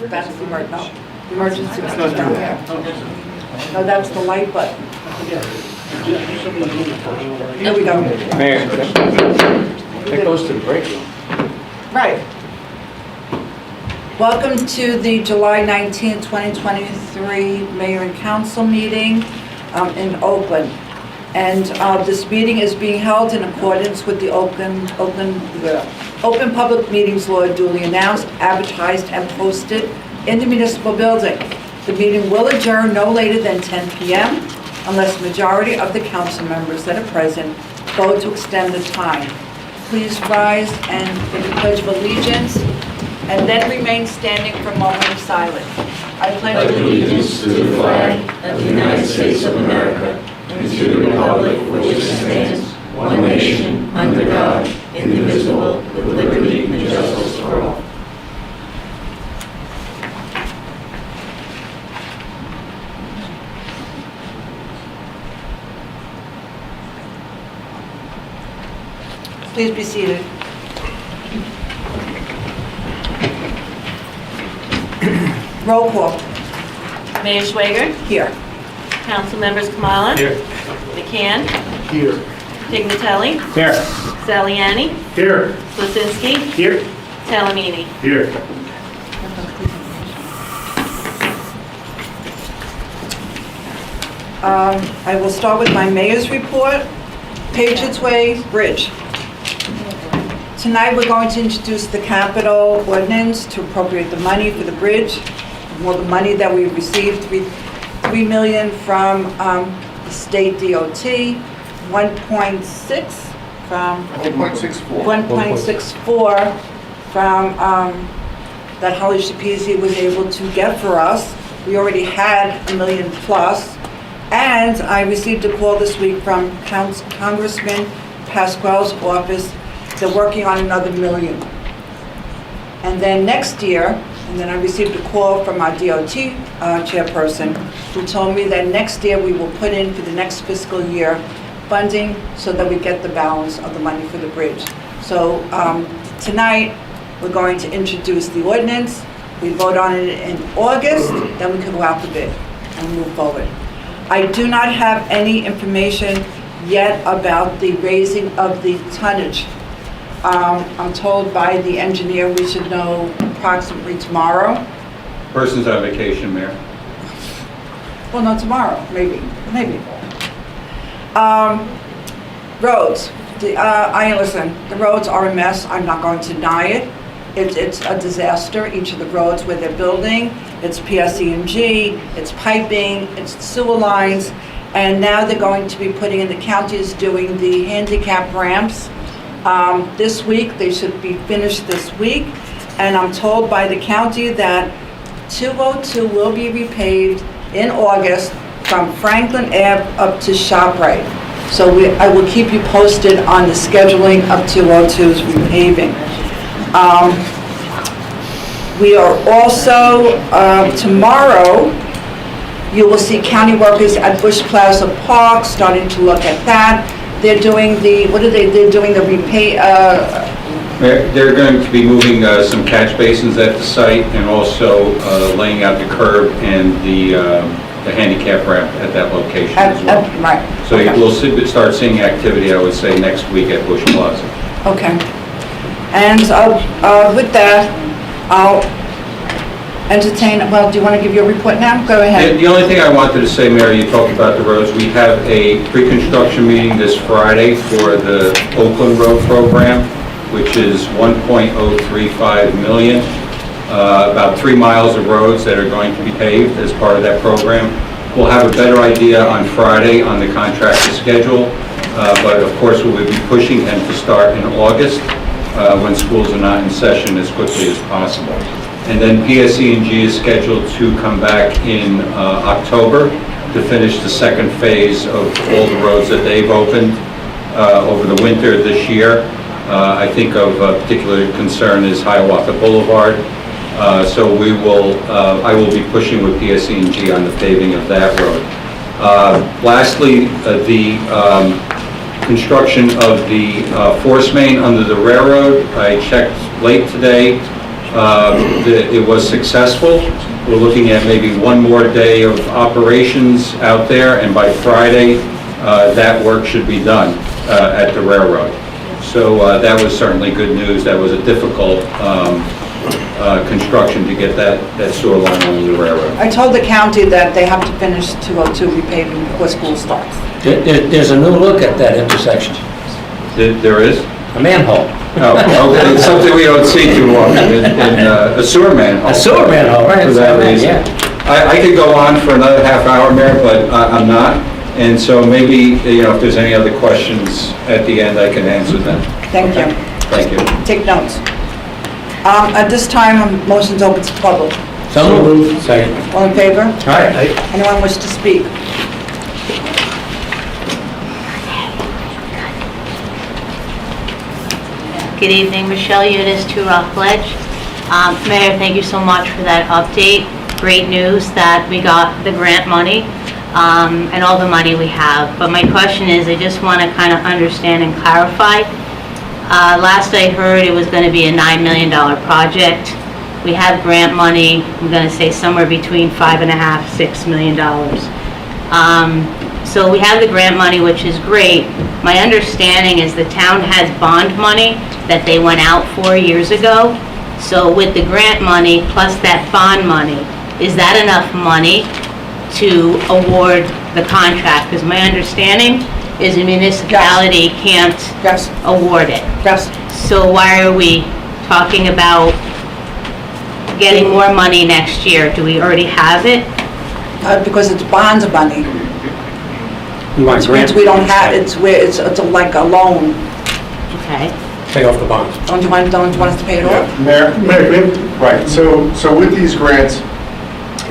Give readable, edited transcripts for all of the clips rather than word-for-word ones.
That's the emergency. Let's not do that. No, that's the light button. There we go. Mayor, that goes to the break room. Right. Welcome to the July 19, 2023 Mayor and Council meeting in Oakland. And this meeting is being held in accordance with the Open Public Meetings Law duly announced, advertised, and posted in the municipal building. The meeting will adjourn no later than 10 p.m. unless the majority of the council members that are present vote to extend the time. Please rise and give the Pledge of Allegiance, and then remain standing for a moment of silence. I pledge allegiance to the flag of the United States of America and to the republic for which it stands, one nation, under God, indivisible, with liberty and justice for all. Please be seated. Roll call. Mayor Schwager, Here. Council members Kamala, Here. McCann, Here. Pignatelli, Here. Saliani, Here. Lisinski, Here. Talamini. Here. I will start with my mayor's report. Patriots Way Bridge. Tonight, we're going to introduce the capital ordinance to appropriate the money for the bridge. More the money that we received, $3 million from the state DOT, 1.6 from 1.64. 1.64 from that Holly Shapizi was able to get for us. We already had $1 million plus. And I received a call this week from Congressman Pasquale's office. They're working on another $1 million. And then next year, and then I received a call from our DOT chairperson who told me that next year we will put in for the next fiscal year funding so that we get the balance of the money for the bridge. So tonight, we're going to introduce the ordinance. We vote on it in August, then we can go out to bid and move forward. I do not have any information yet about the raising of the tonnage. I'm told by the engineer we should know approximately tomorrow. Person's on vacation, Mayor. Well, no, tomorrow, maybe. Roads. Listen, the roads are a mess. I'm not going to deny it. It's a disaster, each of the roads where they're building. It's PSE&G, it's piping, it's sewer lines, and now they're going to be putting in, the county is doing the handicap ramps. This week, they should be finished this week, and I'm told by the county that 202 will be repaved in August from Franklin Ave up to ShopRite. So I will keep you posted on the scheduling of 202's repaving. We are also, tomorrow, you will see county workers at Bush Plaza Park starting to look at that. They're doing they're doing the repay, They're going to be moving some catch basins at the site and also laying out the curb and the handicap ramp at that location as well. Right. So Okay. we'll start seeing activity, I would say, next week at Bush Plaza. Okay. And with that, I'll entertain, well, do you want to give your report now? Go ahead. The only thing I wanted to say, Mayor, you talked about the roads. We have a pre-construction meeting this Friday for the Oakland Road Program, which is $1.035 million. About 3 miles of roads that are going to be paved as part of that program. We'll have a better idea on Friday on the contractor schedule, but of course we will be pushing them to start in August when schools are not in session as quickly as possible. And then PSE&G is scheduled to come back in October to finish the second phase of all the roads that they've opened over the winter this year. I think of particular concern is Hiawatha Boulevard. So I will be pushing with PSE&G on the paving of that road. Lastly, the construction of the force main under the railroad. I checked late today. It was successful. We're looking at maybe one more day of operations out there, and by Friday, that work should be done at the railroad. So that was certainly good news. That was a difficult construction to get that sewer line on the railroad. I told the county that they have to finish 202 repaving before school starts. There's a new look at that intersection, There is? a manhole. Oh, okay, it's something we don't see too often, in a sewer manhole. A sewer manhole, right? For that reason. Yeah. I could go on for another half hour, Mayor, but I'm not. And so maybe, if there's any other questions at the end, I can answer them. Thank you. Thank you. Take notes. At this time, motion's open to the public. So moved. Second. All in favor? Aye. Anyone wish to speak? Good evening, Michelle Yudis, 2 Rockledge. Mayor, thank you so much for that update. Great news that we got the grant money and all the money we have. But my question is, I just want to kind of understand and clarify. Last I heard, it was going to be a $9 million project. We have grant money, I'm going to say somewhere between $5.5–6 million. So we have the grant money, which is great. My understanding is the town has bond money that they went out 4 years ago. So with the grant money plus that bond money, is that enough money to award the contract? Because my understanding is a municipality can't Yes, award it. yes. So why are we talking about getting more money next year? Do we already have it? Because it's bond money. You want Which means we don't have, it's like a loan. Okay. Pay off the bonds. Don't you want us to pay it off? Mayor, right, so with these grants,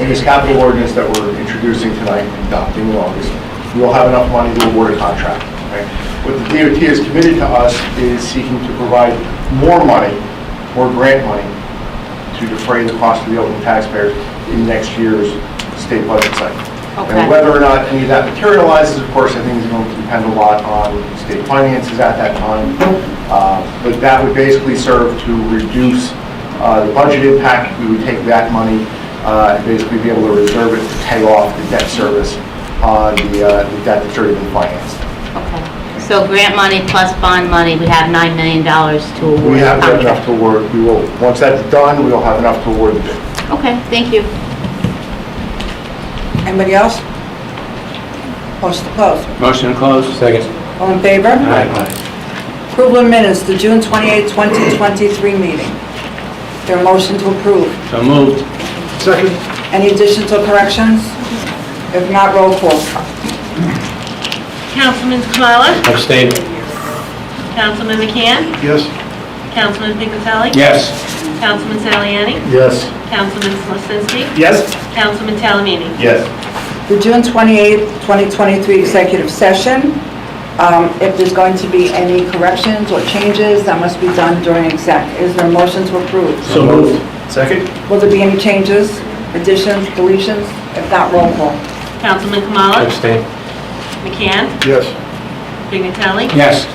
in this capital ordinance that we're introducing tonight, adopting in August, we will have enough money to award a contract, okay? What the DOT has committed to us is seeking to provide more money, more grant money, to defray the cost of the Oakland taxpayers in next year's state budget cycle. Okay. And whether or not any of that materializes, of course, I think is going to depend a lot on state finances at that time. But that would basically serve to reduce the budget impact. We would take that money and basically be able to reserve it to pay off the debt service on the debt that's already been financed. Okay. So grant money plus bond money, we have $9 million to award. We have the enough to award. We will, once that's done, we will have enough to award the bid. contract. Okay, thank you. Anybody else? Motion to close. Motion to close. Second. All in favor? Aye. Approval of minutes, the June 28, 2023 meeting. There a motion to approve? So moved. Second. Any additions or corrections? If not, roll call. Councilman Kamala? Abstain. Councilman McCann? Yes. Councilman Pinkatelli? Yes. Councilman Saliani? Yes. Councilman Slisinski? Yes. Councilman Talamini? Yes. The June 28, 2023 executive session. If there's going to be any corrections or changes, that must be done during exec. Is there a motion to approve? So moved. Second. Will there be any changes, additions, deletions? If not, roll call. Councilman Kamala? Abstain. McCann? Yes. Pinkatelli? Yes.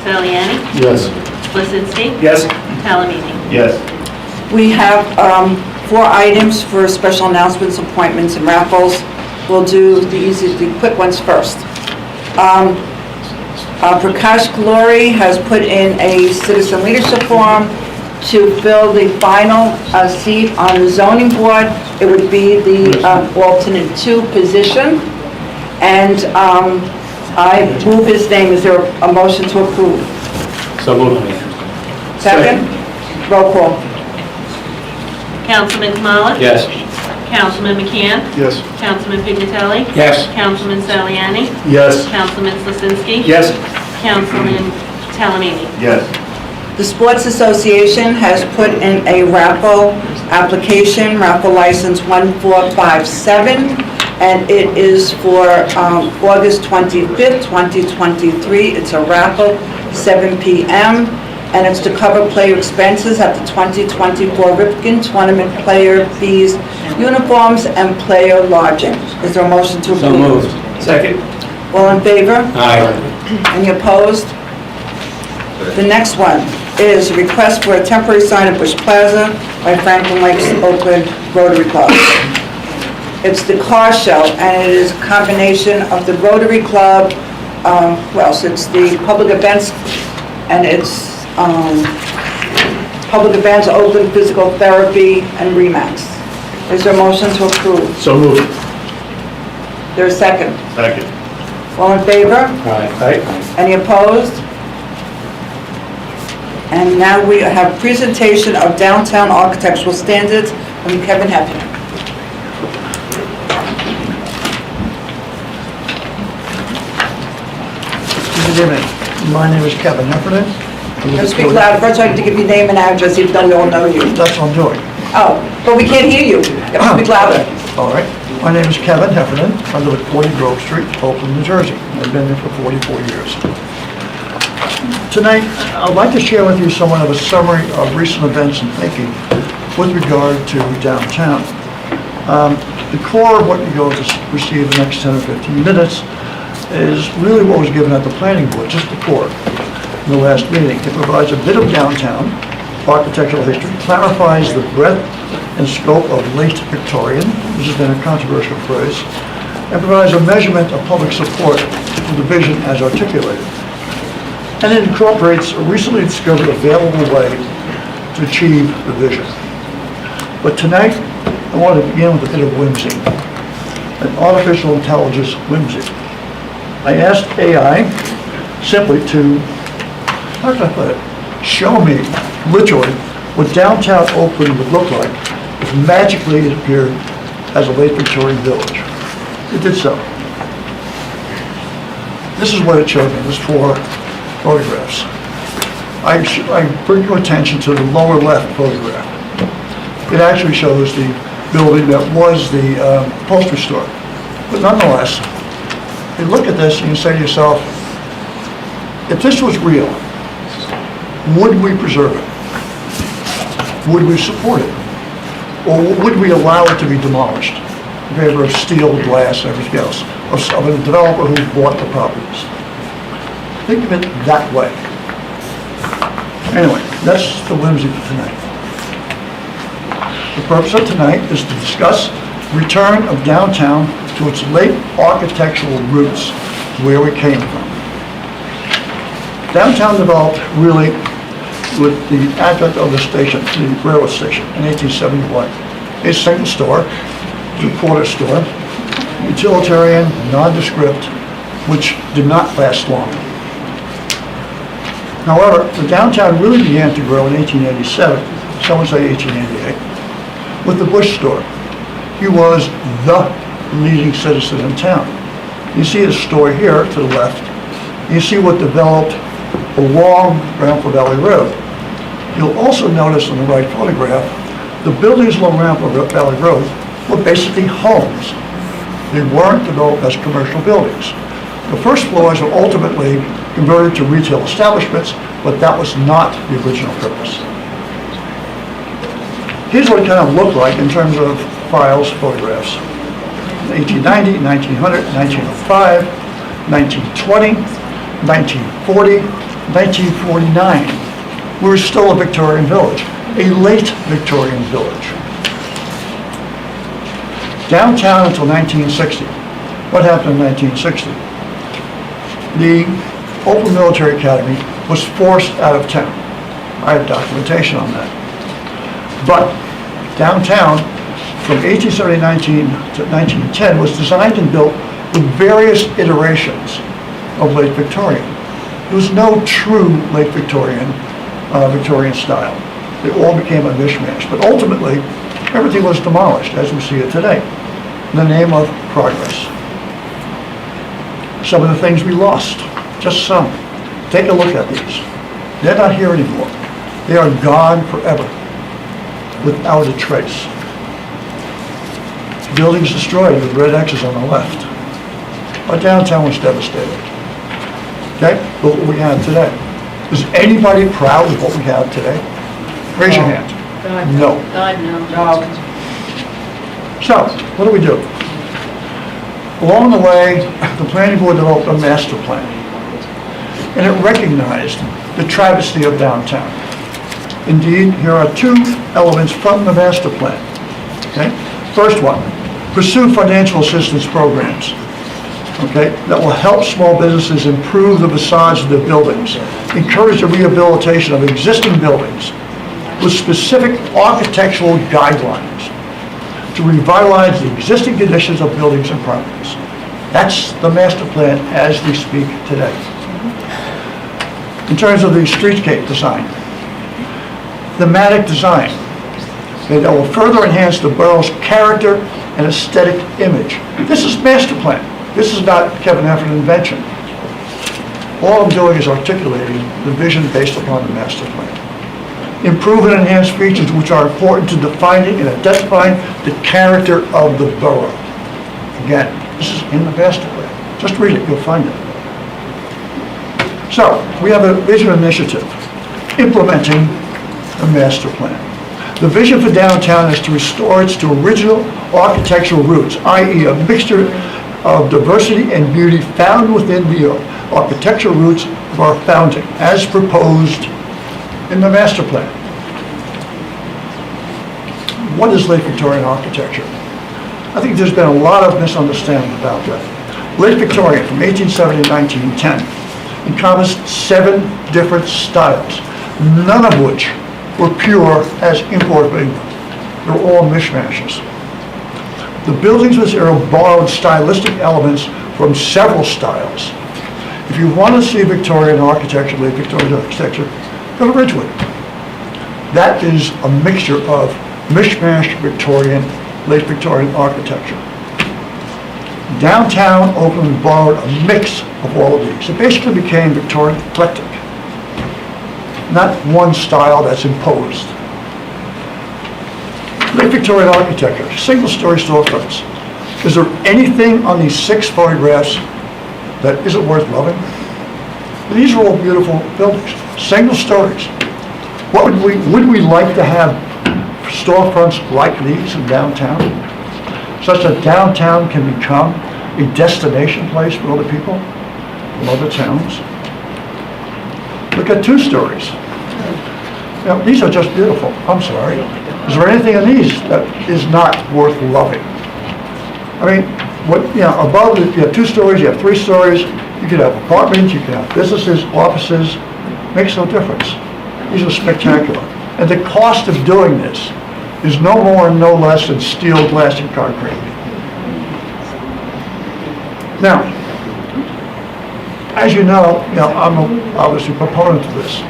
Saliani? Yes. Slisinski? Yes. Talamini? Yes. We have 4 items for special announcements, appointments, and raffles. We'll do the quick ones first. Prakash Glory has put in a citizen leadership form to fill the final seat on the zoning board. It would be the alternate 2 position. And I move his name. Is there a motion to approve? So moved. Second? Roll call. Councilman Kamala? Yes. Councilman McCann? Yes. Councilman Pinkatelli? Yes. Councilman Saliani? Yes. Councilman Slisinski? Yes. Councilman Talamini? Yes. The Sports Association has put in a raffle application, raffle license 1457, and it is for August 25th, 2023. It's a raffle, 7 p.m., and it's to cover player expenses at the 2024 Ripken Tournament player fees, uniforms, and player lodging. Is there a motion to approve? So moved. Second. All in favor? Aye. Any opposed? The next one, is a request for a temporary sign at Bush Plaza by Franklin Lakes Oakland Rotary Club. It's the car show, and it is a combination of the Rotary Club, who else? It's the public events, and it's public events, Oakland Physical Therapy, and RE/MAX. Is there a motion to approve? So moved. There's a second. Second. All in favor? Aye. Any opposed? And now we have presentation of downtown architectural standards from Kevin Heffernan. Good evening. My name is Kevin Heffernan. Speak loud. First, I have to give you name and address, even though we all know you. That's what I'm doing. Oh, but we can't hear you. You have to speak louder. All right. My name is Kevin Heffernan. I live at 40 Grove Street, Oakland, New Jersey. I've been there for 44 years. Tonight, I'd like to share with you somewhat of a summary of recent events and thinking with regard to downtown. The core of what you're going to receive in the next 10 or 15 minutes is really what was given at the planning board, just the core, in the last meeting. It provides a bit of downtown architectural history, clarifies the breadth and scope of late Victorian, this has been a controversial phrase, and provides a measurement of public support for the vision as articulated. And it incorporates a recently discovered available way to achieve the vision. But tonight, I want to begin with a bit of whimsy, an artificial intelligence whimsy. I asked AI simply to, how can I put it, show me, literally, what downtown Oakland would look like if magically it appeared as a late Victorian village. It did so. This is what it showed me. There's 4 photographs. I bring your attention to the lower left photograph. It actually shows the building that was the upholstery store. But nonetheless, you look at this and you say to yourself, if this was real, would we preserve it? Would we support it? Or would we allow it to be demolished in favor of steel, glass, and everything else, of a developer who bought the properties? Think of it that way. Anyway, that's the whimsy for tonight. The purpose of tonight is to discuss return of downtown to its late architectural roots, where we came from. Downtown developed really with the advent of the station, the railroad station in 1871. A single store, a quarter store, utilitarian, nondescript, which did not last long. However, the downtown really began to grow in 1887, some would say 1888, with the Bush store. He was the leading citizen in town. You see his store here to the left. You see what developed along Ramford Valley Road. You'll also notice in the right photograph, the buildings along Ramford Valley Road were basically homes. They weren't developed as commercial buildings. The first floors were ultimately converted to retail establishments, but that was not the original purpose. Here's what it kind of looked like in terms of files, photographs. 1890, 1900, 1905, 1920, 1940, 1949. We were still a Victorian village, a late Victorian village. Downtown until 1960. What happened in 1960? The Oakland Military Academy was forced out of town. I have documentation on that. But downtown, from 1879 to 1910, was designed and built with various iterations of late Victorian. There was no true late Victorian style. They all became a mishmash. But ultimately, everything was demolished, as we see it today, in the name of progress. Some of the things we lost, just some. Take a look at these. They're not here anymore. They are gone forever, without a trace. Buildings destroyed with red X's on the left. Our downtown was devastated. Okay, look what we have today. Is anybody proud of what we have today? Raise your hand. No. God, no. So, what do? Along the way, the planning board developed a master plan, and it recognized the travesty of downtown. Indeed, here are two elements from the master plan. Okay? First one, pursue financial assistance programs, okay, that will help small businesses improve the facades of their buildings, encourage the rehabilitation of existing buildings with specific architectural guidelines to revitalize the existing conditions of buildings and properties. That's the master plan as we speak today. In terms of the streetscape design, thematic design, okay, that will further enhance the borough's character and aesthetic image. This is master plan. This is not Kevin Heffernan invention. All I'm doing is articulating the vision based upon the master plan. Improve and enhance features which are important to defining and identifying the character of the borough. Again, this is in the master plan. Just read it, you'll find it. So, we have a vision initiative implementing the master plan. The vision for downtown is to restore its original architectural roots, i.e. a mixture of diversity and beauty found within the architectural roots of our founding, as proposed in the master plan. What is late Victorian architecture? I think there's been a lot of misunderstanding about that. Late Victorian, from 1870 to 1910, encompassed 7 different styles, none of which were pure as imported from England. They're all mishmashes. The buildings of this era borrowed stylistic elements from several styles. If you want to see Victorian architecture, late Victorian architecture, go to Ridgewood. That is a mixture of mishmash Victorian, late Victorian architecture. Downtown Oakland borrowed a mix of all of these. It basically became Victorian eclectic. Not one style that's imposed. Late Victorian architecture, single-story storefronts. Is there anything on these 6 photographs that isn't worth loving? These are all beautiful buildings, single stories. What would we like to have storefronts like these in downtown? Such that downtown can become a destination place for other people from other towns. Look at 2 stories. Now, these are just beautiful. I'm sorry. Is there anything in these that is not worth loving? I mean, above you have 2 stories, you have 3 stories, you could have apartments, you could have businesses, offices. Makes no difference. These are spectacular. And the cost of doing this is no more and no less than steel, glass, and concrete. Now, as you know, I'm obviously a proponent of this,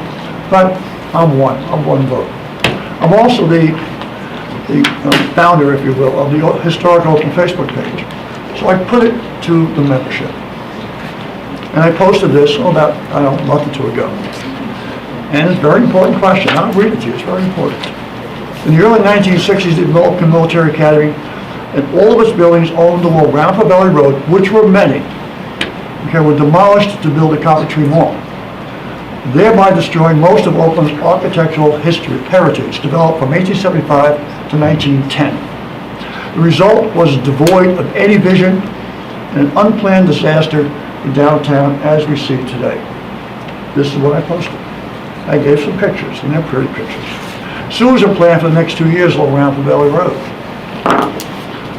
but I'm one vote. I'm also the founder, if you will, of the Historic Oakland Facebook page. So I put it to the membership. And I posted this about, a month or 2 ago. And it's a very important question. I'll read it to you, it's very important. In the early 1960s, the Oakland Military Academy and all of its buildings owned along Round Valley Road, which were many, were demolished to build a Copper Tree Mall, thereby destroying most of Oakland's architectural heritage, developed from 1875 to 1910. The result was devoid of any vision and an unplanned disaster in downtown as we see today. This is what I posted. I gave some pictures, and they're pretty pictures. Sewers are planned for the next 2 years along Round Valley Road.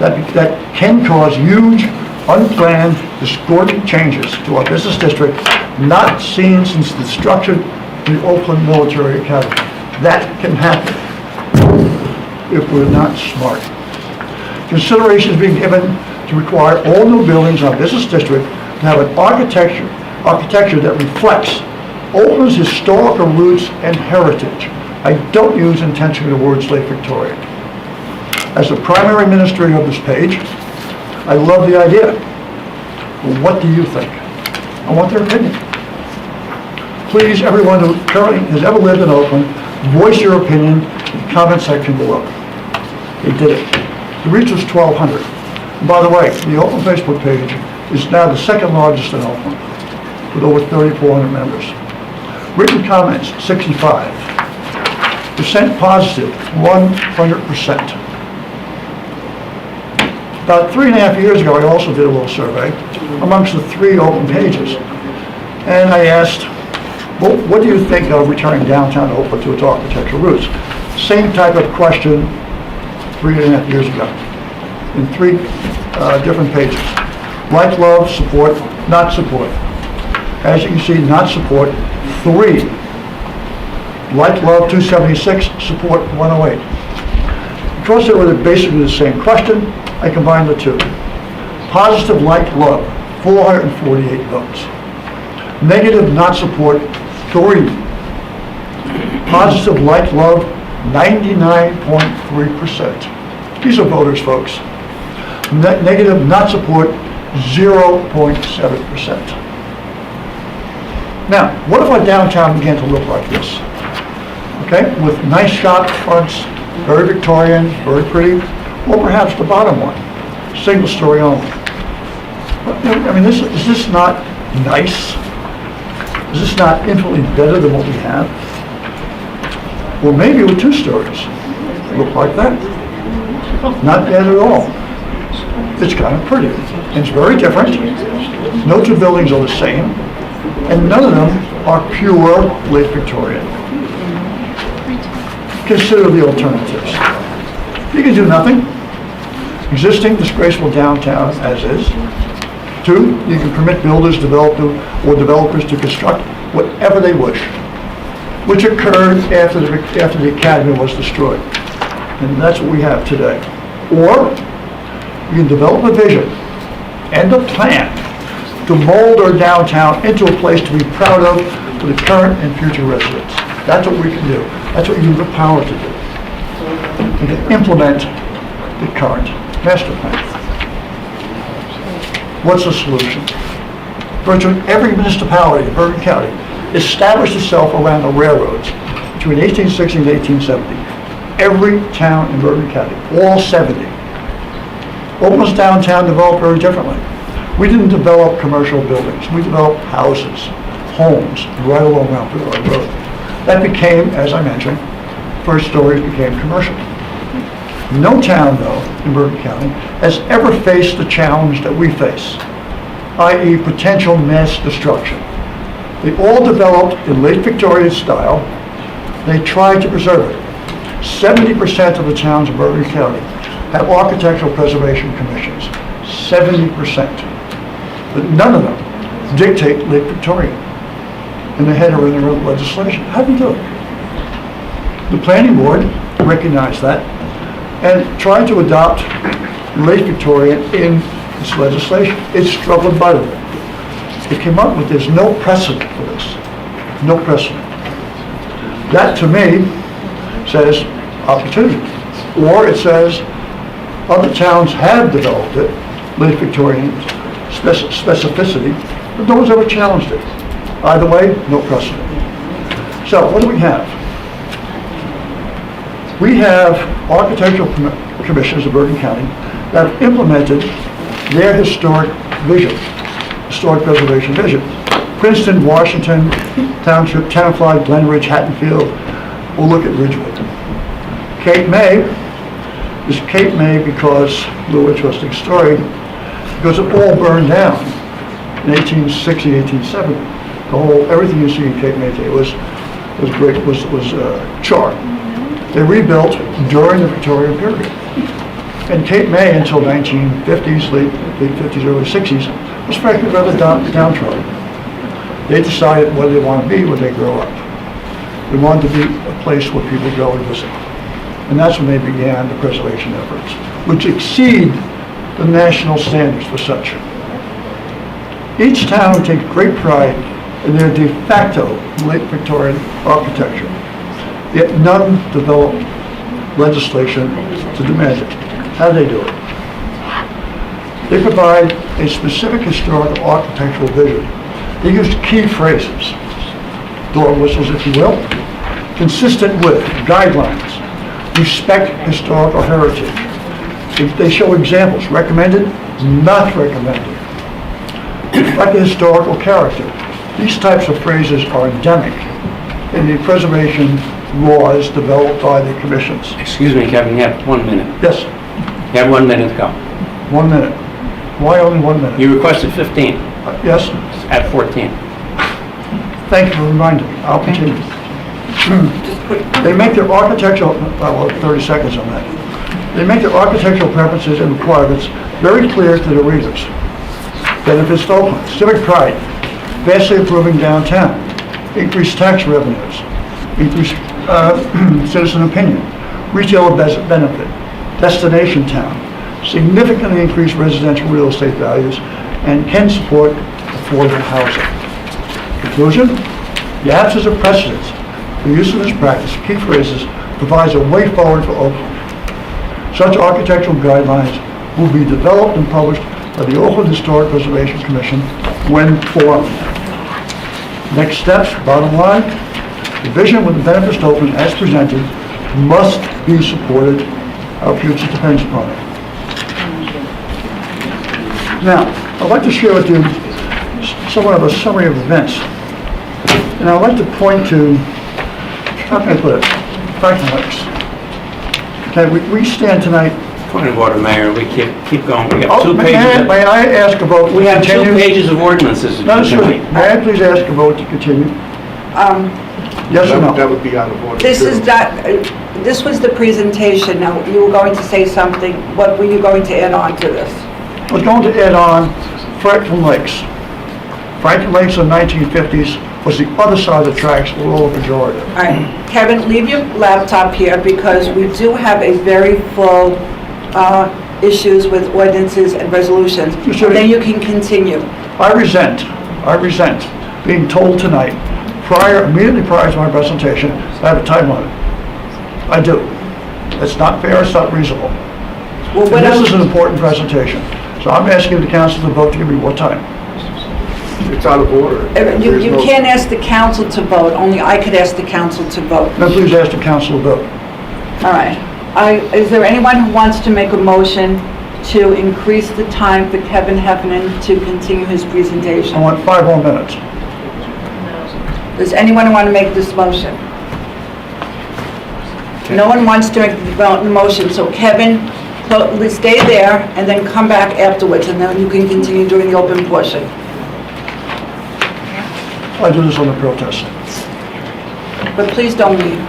That can cause huge, unplanned, discordant changes to our business district, not seen since the destruction of the Oakland Military Academy. That can happen if we're not smart. Consideration is being given to require all new buildings in our business district to have an architecture that reflects Oakland's historical roots and heritage. I don't use intentionally the words late Victorian. As the primary administrator of this page, I love the idea. Well, what do you think? I want their opinion. Please, everyone who currently has ever lived in Oakland, voice your opinion in the comment section below. They did it. The reach was 1,200. And by the way, the Oakland Facebook page is now the 2nd largest in Oakland, with over 3,400 members. Written comments, 65. Percent positive, 100%. About 3.5 years ago, I also did a little survey amongst the 3 open pages. And I asked, Well, what do you think of returning downtown Oakland to its architectural roots? Same type of question 3.5 years ago, in 3 different pages. Like, love, support, not support. As you can see, not support, 3. Like, love, 276, support, 108. Because they were basically the same question, I combined the 2. Positive, like, love, 448 votes. Negative, not support, 3. Positive, like, love, 99.3%. These are voters, folks. Negative, not support, 0.7%. Now, what if our downtown began to look like this? Okay, with nice shop fronts, very Victorian, very pretty, or perhaps the bottom one, single story only. I mean, is this not nice? Is this not infinitely better than what we have? Well, maybe with 2 stories, look like that. Not bad at all. It's kind of pretty. It's very different. No 2 buildings are the same, and none of them are pure late Victorian. Consider the alternatives. You can do nothing. Existing disgraceful downtown as is. 2, you can permit builders, developers to construct whatever they wish, which occurred after the academy was destroyed. And that's what we have today. Or you can develop a vision and a plan to mold our downtown into a place to be proud of for the current and future residents. That's what we can do. That's what you have the power to do. And to implement the current master plan. What's the solution? Virtually every municipality in Bergen County established itself around the railroads between 1860 and 1870. Every town in Bergen County, all 70. Oakland's downtown developed very differently. We didn't develop commercial buildings. We developed houses, homes, right along Mount Borough Road. That became, as I mentioned, first stories became commercial. No town, though, in Borough County, has ever faced the challenge that we face, i.e. potential mass destruction. They all developed in late Victorian style. They tried to preserve it. 70% of the towns in Borough County have architectural preservation commissions. 70%. But none of them dictate late Victorian. And they had to in their own legislation. How do you do it? The planning board recognized that and tried to adopt late Victorian in its legislation. It struggled mightily. It came up with there's no precedent for this. No precedent. That to me says opportunity. Or it says other towns have developed it, late Victorian specificity, but no one's ever challenged it. Either way, no precedent. So what do we have? We have architectural commissions of Bergen County that have implemented their historic vision, historic preservation vision. Princeton, Washington, Township, Tenafly, Glenridge, Hattonfield. We'll look at Ridgewood. Cape May is Cape May because, a little interesting story, because it all burned down in 1860, 1870. Everything you see in Cape May today was charred. They rebuilt during the Victorian period. And Cape May until 1950s, late 50s, early 60s, was frankly rather downtrodden. They decided what they want to be when they grow up. They wanted to be a place where people go and visit. And that's when they began the preservation efforts, which exceed the national standards for such. Each town takes great pride in their de facto late Victorian architecture, yet none developed legislation to demand it. How do they do it? They provide a specific historical architectural vision. They use key phrases, door whistles if you will, consistent with guidelines, respect historical heritage. They show examples, recommended, not recommended, reflect the historical character. These types of phrases are endemic in the preservation laws developed by the commissions. Excuse me, Kevin, you have 1 minute. Yes, You have 1 minute to go. 1 minute. Why only 1 minute? You requested 15, Yes, at 14. Thank you for reminding me. I'll continue. They make their architectural, well, 30 seconds on that. They make their architectural preferences and requirements very clear to the readers. Benefits to Oakland, civic pride, vastly improving downtown, increased tax revenues, increased citizen opinion, retailer benefit, destination town, significantly increased residential real estate values, and can support affordable housing. Conclusion, the absence of precedents for use of this practice, key phrases, provides a way forward for Oakland. Such architectural guidelines will be developed and published by the Oakland Historic Preservation Commission when formed. Next steps, bottom line, the vision with the benefits to Oakland as presented must be supported. Our future depends upon it. Now, I'd like to share with you somewhat of a summary of events. And I'd like to point to, how can I put it, Franklin Lakes. Okay, we stand tonight. Point of order, Mayor, we keep going. We got Oh, 2 pages. may I ask a vote? We have 2 continue? pages of ordinances. No, sir. May I please ask a vote to continue? Yes or That no? would be out of order. This is not, this was the presentation. Now, you were going to say something. What were you going to add on to this? I was going to add on Franklin Lakes. Franklin Lakes in the 1950s was the other side of the tracks, a little pejorative. All right, Kevin, leave your laptop here because we do have a very full issues with ordinances and resolutions. Mr. Then you can continue. I resent being told tonight, immediately prior to my presentation, I have a time limit. I do. It's not fair, it's not reasonable. Well, And what this else? is an important presentation. So I'm asking the council to vote to give me more time. It's out of order. You can't ask the council to vote, only I could ask the council to vote. Now please ask the council to vote. All right. Is there anyone who wants to make a motion to increase the time for Kevin Heffernan to continue his I presentation? want 5 more minutes. Does anyone want to make this motion? No one wants to make the motion, so Kevin, stay there and then come back afterwards, and then you can continue during the open portion. I do this on the protest. But please don't leave.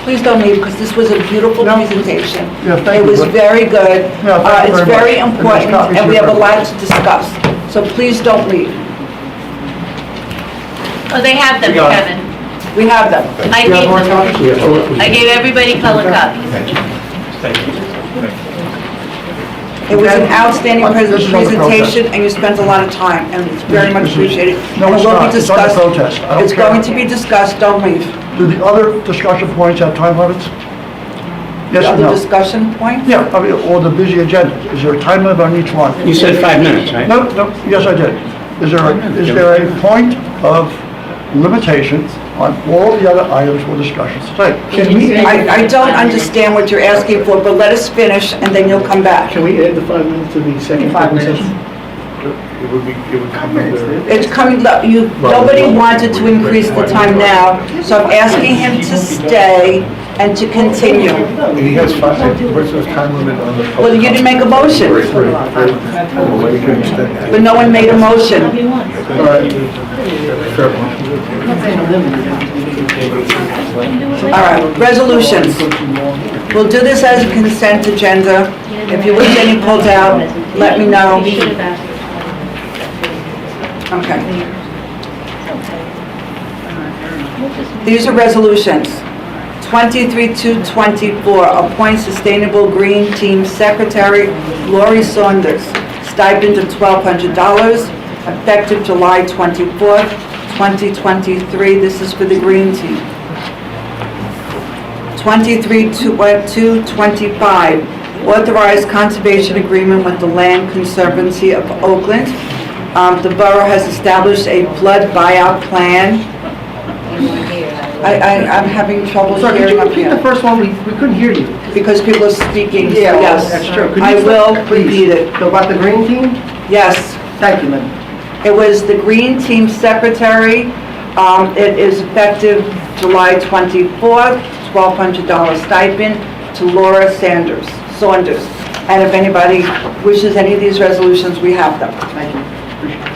Please don't leave, because this was a beautiful No. presentation. Yeah, thank It you, was but- very good. Yeah, thank you It's very very much. And there's important, copies and we here have a for lot to discuss. So please don't leave. Oh, they have them, We got it. Kevin. We have them. I Do you have gave more them. copies? I gave everybody color copies. It was an outstanding This is on the protest. presentation, and you spent a lot of time, and it's very much This is- appreciated. No, And it's it will be not. It's on the discussed. protest. I don't It's care. going to be discussed, don't leave. Do the other discussion points have time limits? Yes The or other no? discussion point? Yeah, I mean, or the busy agenda. Is there a time limit on each one? You said 5 minutes, right? No, yes, I did. Is there a point of limitation on all the other items for discussion today? I don't understand what you're asking for, but let us finish, and then you'll come back. Can we add the 5 minutes to the second presentation? It would come under. It's coming, look, nobody wanted to increase the time now, so I'm asking him to stay and to continue. And he has 5, what's the time limit on the? Well, you didn't make a motion, We can extend that. but no one made a motion. All right. Fair point. All right, resolutions. We'll do this as a consent agenda. If you wish any pulled out, let me know. Okay. These are resolutions. 23-24, appoint Sustainable Green Team Secretary Lori Saunders, stipend of $1,200, effective July 24th, 2023. This is for the Green Team. 23-25, authorize conservation agreement with the Land Conservancy of Oakland. The borough has established a flood buyout plan. I'm having trouble Sorry, could hearing you up repeat the here first one? We couldn't hear you. because people are speaking, so Yeah, yes. that's true. Could you I will please, repeat it. So about the green team? Yes, Thank you, ma'am. it was the Green Team Secretary. It is effective July 24th, $1,200 stipend to Laura Saunders. And if anybody wishes any of these resolutions, we have them. Thank you. Appreciate it.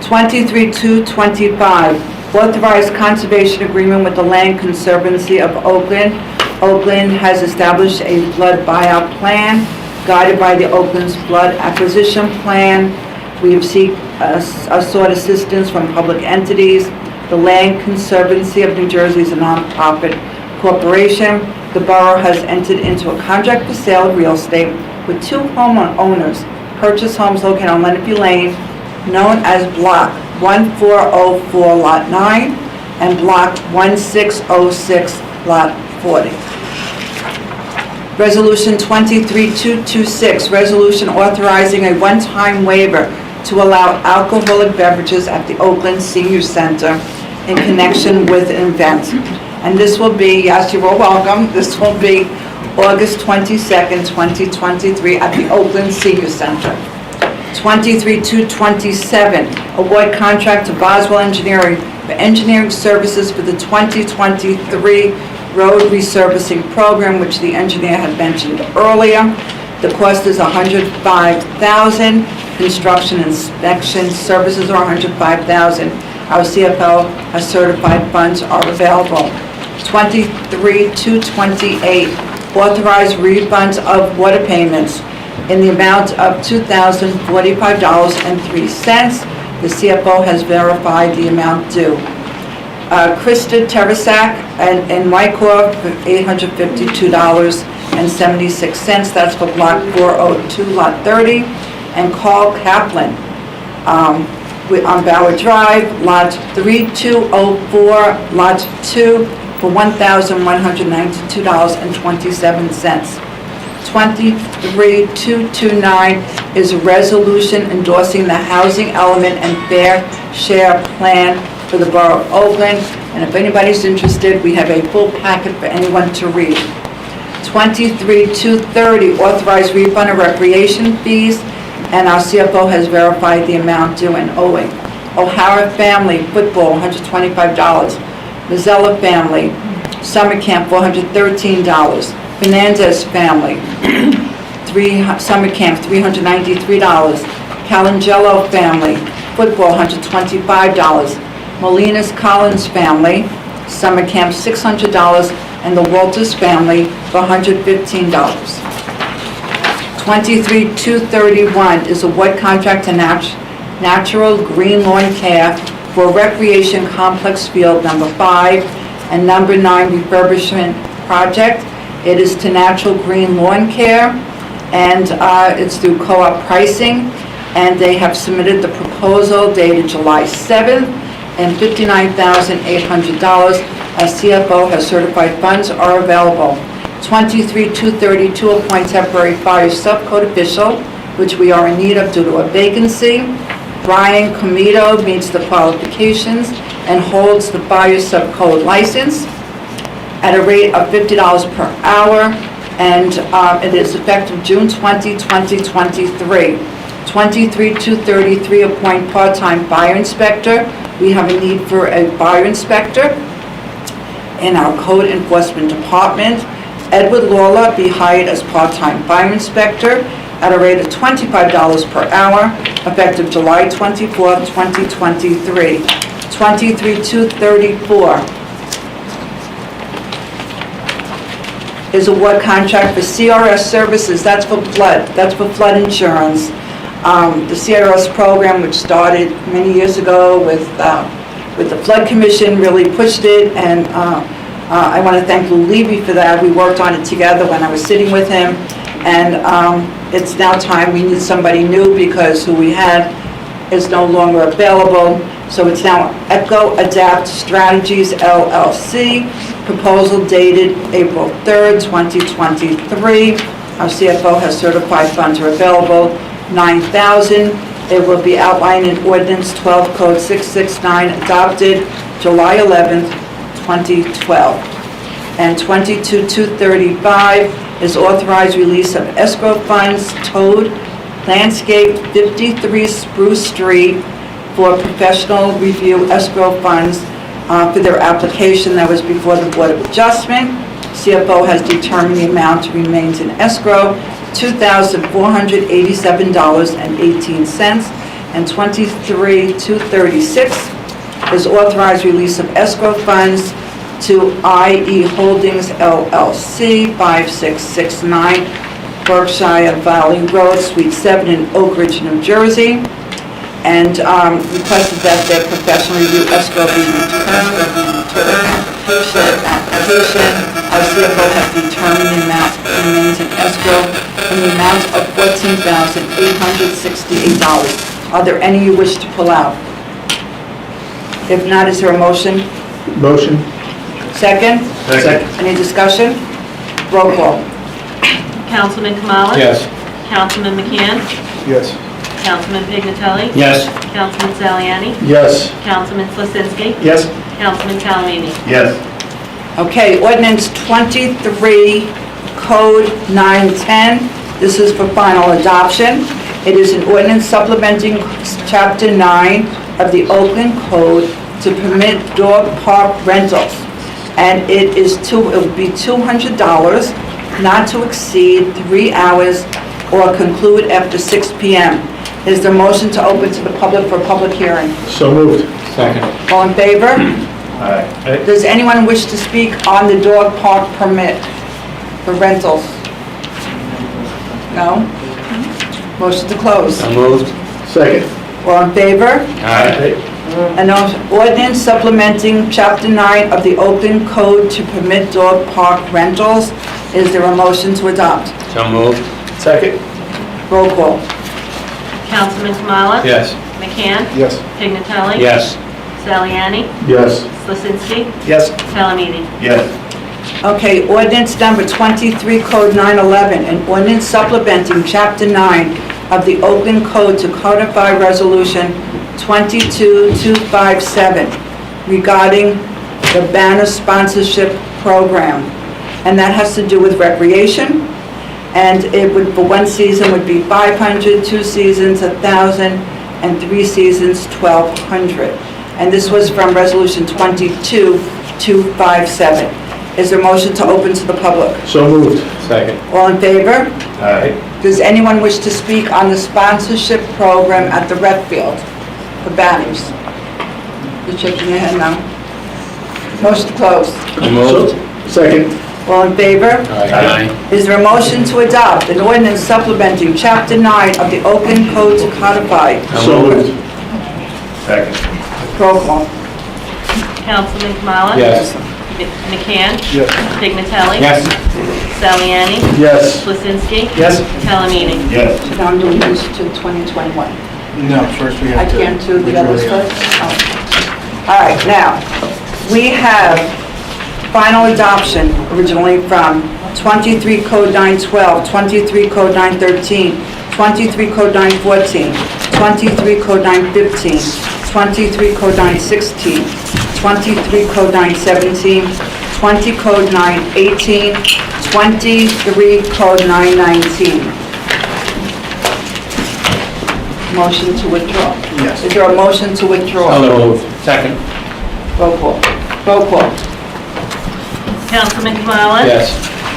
23-225, authorized conservation agreement with the Land Conservancy of Oakland. Oakland has established a flood buyout plan guided by the Oakland's flood acquisition plan. We have sought assistance from public entities. The Land Conservancy of New Jersey is a nonprofit corporation. The borough has entered into a contract for sale of real estate with two homeowners, purchase homes located on Lenape Lane, known as Block 1404 Lot 9 and Block 1606 Lot 40. Resolution 23-226, resolution authorizing a one-time waiver to allow alcoholic beverages at the Oakland Senior Center in connection with an event. And this will be, yes, you are welcome, this will be August 22nd, 2023 at the Oakland Senior Center. 23-227, award contract to Boswell Engineering for engineering services for the 2023 road resurfacing program, which the engineer had mentioned earlier. The cost is $105,000. Construction inspection services are $105,000. Our CFO has certified funds are available. 23-228, authorized refunds of water payments in the amount of $2,045.03. The CFO has verified the amount due. Krista Terasak and Wyckoff for $852.76. That's for Block 402, Lot 30. And Carl Kaplan on Bauer Drive, Lot 3204, Lot 2, for $1,192.27. 23-229 is a resolution endorsing the housing element and fair share plan for the Borough of Oakland. And if anybody's interested, we have a full packet for anyone to read. 23-230, authorized refund of recreation fees, and our CFO has verified the amount due and owing. O'Hara Family Football, $125. Mazzella Family Summer Camp, $413. Fernandez Family Summer Camp, $393. Calangello Family Football, $125. Molina's Collins Family Summer Camp, $600. And the Walters Family for $115. 23-231 is award contract to Natural Green Lawn Care for Recreation Complex Field number 5 and number 9 refurbishment project. It is to Natural Green Lawn Care, and it's through co-op pricing, and they have submitted the proposal dated July 7th and $59,800. Our CFO has certified funds are available. 23-232, appoint temporary fire subcode official, which we are in need of due to a vacancy. Brian Comito meets the qualifications and holds the fire subcode license at a rate of $50 per hour, and it is effective June 20, 2023. 23-233, appoint part-time fire inspector. We have a need for a fire inspector in our code enforcement department. Edward Lawler be hired as part-time fire inspector at a rate of $25 per hour, effective July 24, 2023. 23-234 is award contract for CRS services. That's for flood insurance. The CRS program, which started many years ago with the Flood Commission, really pushed it, and I want to thank Lou Levy for that. We worked on it together when I was sitting with him, and it's now time. We need somebody new because who we had is no longer available. So it's now Echo Adapt Strategies LLC, proposal dated April 3rd, 2023. Our CFO has certified funds are available, $9,000. It will be outlined in Ordinance 12 Code 669, adopted July 11th, 2012. And 22-235 is authorized release of escrow funds towed landscape 53 Spruce Street for professional review escrow funds for their application that was before the Board of Adjustment. CFO has determined the amount remains in escrow, $2,487.18. And 23-236 is authorized release of escrow funds to IE Holdings LLC, 5669 Berkshire Valley Road, Suite 7 in Oak Ridge, New Jersey, and requested that their professional review escrow be returned. Application. Our CFO has determined the amount remains in escrow in the amount of $14,868. Are there any you wish to pull out? If not, is there a motion? Motion. Second? Second. Any discussion? Roll call. Councilman Kamala? Yes. Councilman McCann? Yes. Councilman Pignatelli? Yes. Councilman Saliani? Yes. Councilman Slasinski? Yes. Councilman Talamini? Yes. Okay, ordinance 23, code 910. This is for final adoption. It is an ordinance supplementing chapter 9 of the Oakland Code to permit dog park rentals. And it would be $200, not to exceed 3 hours or conclude after 6 p.m. Is there a motion to open to the public for a public hearing? So moved. Second. All in favor? Aye. Does anyone wish to speak on the dog park permit for rentals? No? Motion to close. So moved. Second. All in favor? Aye. An ordinance supplementing Chapter 9 of the Oakland Code to permit dog park rentals. Is there a motion to adopt? So moved. Second. Roll call. Councilman Kamala? Yes. McCann? Yes. Pignatelli? Yes. Saliani? Yes. Slasinski? Yes. Talamini? Yes. Okay, ordinance number 23, code 911, an ordinance supplementing Chapter 9 of the Oakland Code to codify Resolution 22257 regarding the banner sponsorship program. And that has to do with recreation. And it would, for one season, would be 500, 2 seasons, 1,000, and 3 seasons, 1,200. And this was from Resolution 22257. Is there a motion to open to the public? So moved. Second. All in favor? Aye. Does anyone wish to speak on the sponsorship program at the rec field for banners? You're shaking your head now. Motion to close. So moved. Second. All in favor? Aye. Is there a motion to adopt an ordinance supplementing Chapter 9 of the Oakland Code to codify? So moved. Second. Roll call. Councilman Kamala? Yes. McCann? Yes. Pignatelli? Yes. Saliani? Yes. Slasinski? Yes. Talamini? Yes. So now I'm doing this to 2021. No, first we I have to. can't do the others first? Oh. All right, now, we have final adoption originally from 23 Code 912, 23 Code 913, 23 Code 914, 23 Code 915, 23 Code 916, 23 Code 917, 20 Code 918, 23 Code 919. Motion to withdraw. Yes. Is there a motion to withdraw? So moved. Second. Roll call. Roll call. Councilman Kamala? Yes.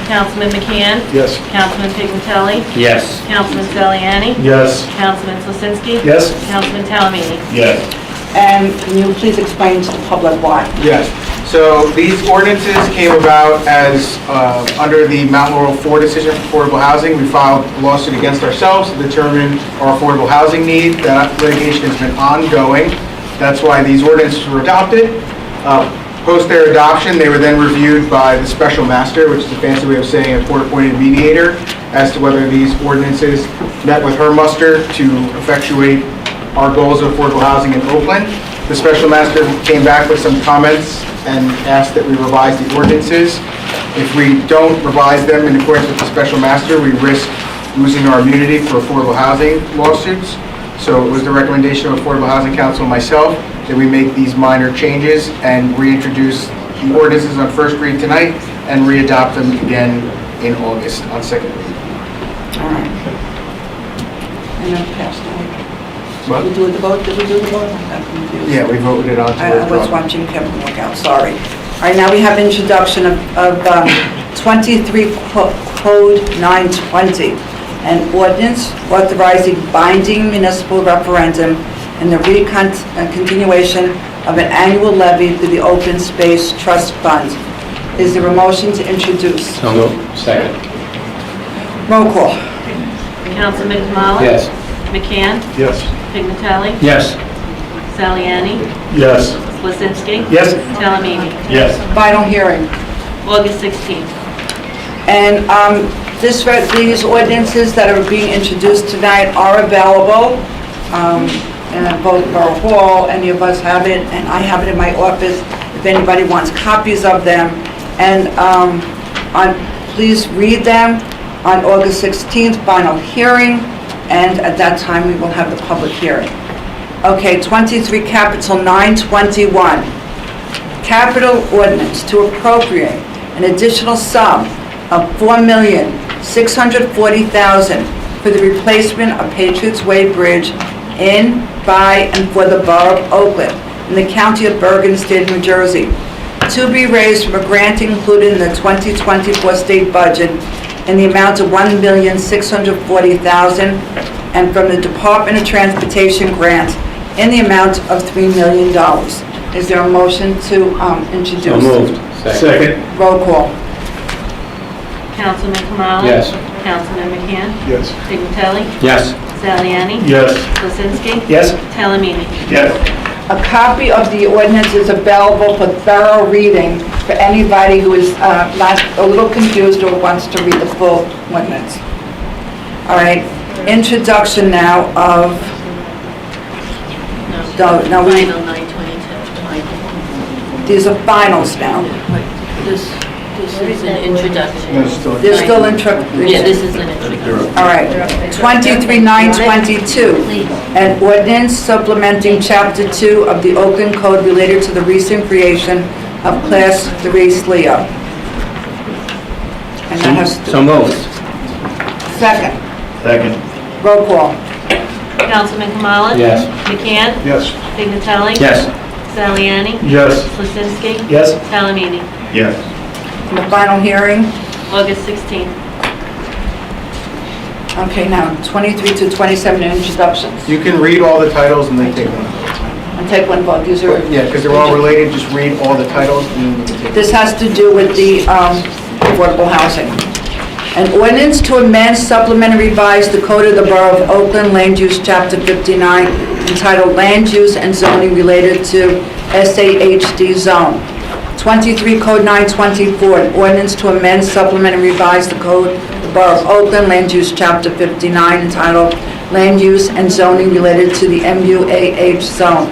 Councilman McCann? Yes. Councilman Pignatelli? Yes. Councilman Saliani? Yes. Councilman Slasinski? Yes. Councilman Talamini? Yes. And can you please explain to the public why? Yes, so these ordinances came about as, under the Mount Laurel 4 decision for affordable housing, we filed a lawsuit against ourselves to determine our affordable housing need. That litigation has been ongoing. That's why these ordinances were adopted. Post their adoption, they were then reviewed by the special master, which is a fancy way of saying a court-appointed mediator, as to whether these ordinances met with her muster to effectuate our goals of affordable housing in Oakland. The special master came back with some comments and asked that we revise the ordinances. If we don't revise them in accordance with the special master, we risk losing our immunity for affordable housing lawsuits. So it was the recommendation of Affordable Housing Council and myself that we make these minor changes and reintroduce the ordinances on first read tonight and re-adopt them again in August on second read. All right. And then pass the What? Did we do the vote? Did we do the vote? I'm confused. Yeah, we voted it on to I was withdraw. watching Kevin walk out, sorry. All right, now we have introduction of 23 Code 920, an ordinance authorizing binding municipal referendum and the continuation of an annual levy through the Open Space Trust Fund. Is there a motion to introduce? So moved. Second. Roll call. Councilman Kamala? Yes. McCann? Yes. Pignatelli? Yes. Saliani? Yes. Lizinski? Yes. Talamini? Yes. Final hearing. August 16th. And these ordinances that are being introduced tonight are available in both Borough Hall. Any of us have it, and I have it in my office if anybody wants copies of them. And please read them on August 16th, final hearing, and at that time we will have the public hearing. Okay, 23 Capital 921. Capital ordinance to appropriate an additional sum of $4,640,000 for the replacement of Patriots Way Bridge in, by, and for the Borough of Oakland in the County of Bergen, State of New Jersey, to be raised from a grant included in the 2024 state budget in the amount of $1,640,000 and from the Department of Transportation grant in the amount of $3 million. Is there a motion to introduce? So moved. Second. Roll call. Councilman Kamala? Yes. Councilman McCann? Yes. Pignatelli? Yes. Saliani? Yes. Lizinski? Yes. Talamini? Yes. A copy of the ordinance is available for thorough reading for anybody who is not a little confused or wants to read the full ordinance. All right, introduction now of, no, Final 922. these are finals now. This is an introduction. They're still in Yeah, this is an introduction. All right, 23-922, an ordinance supplementing Chapter 2 of the Oakland Code related to the recent creation of Class 3 SLEO. And that has So moved. second. Second. Roll call. Councilman Kamala? Yes. McCann? Yes. Pignatelli? Yes. Saliani? Yes. Lizinski? Yes. Talamini? Yes. And the final hearing. August 16th. Okay, now 23-27 introductions. You can read all the titles and then take one. And take one vote. These are. Yeah, because they're all related, just read all the titles and then you can take This has to do with the affordable housing. An ordinance to amend, supplement, and revise the Code of the Borough of Oakland Land Use, Chapter 59, entitled Land Use and Zoning Related to SAHD Zone. 23 Code 924, an ordinance to amend, supplement, and revise the Code of the Borough of Oakland Land Use, Chapter 59, entitled Land Use and Zoning Related to the MUAH Zone.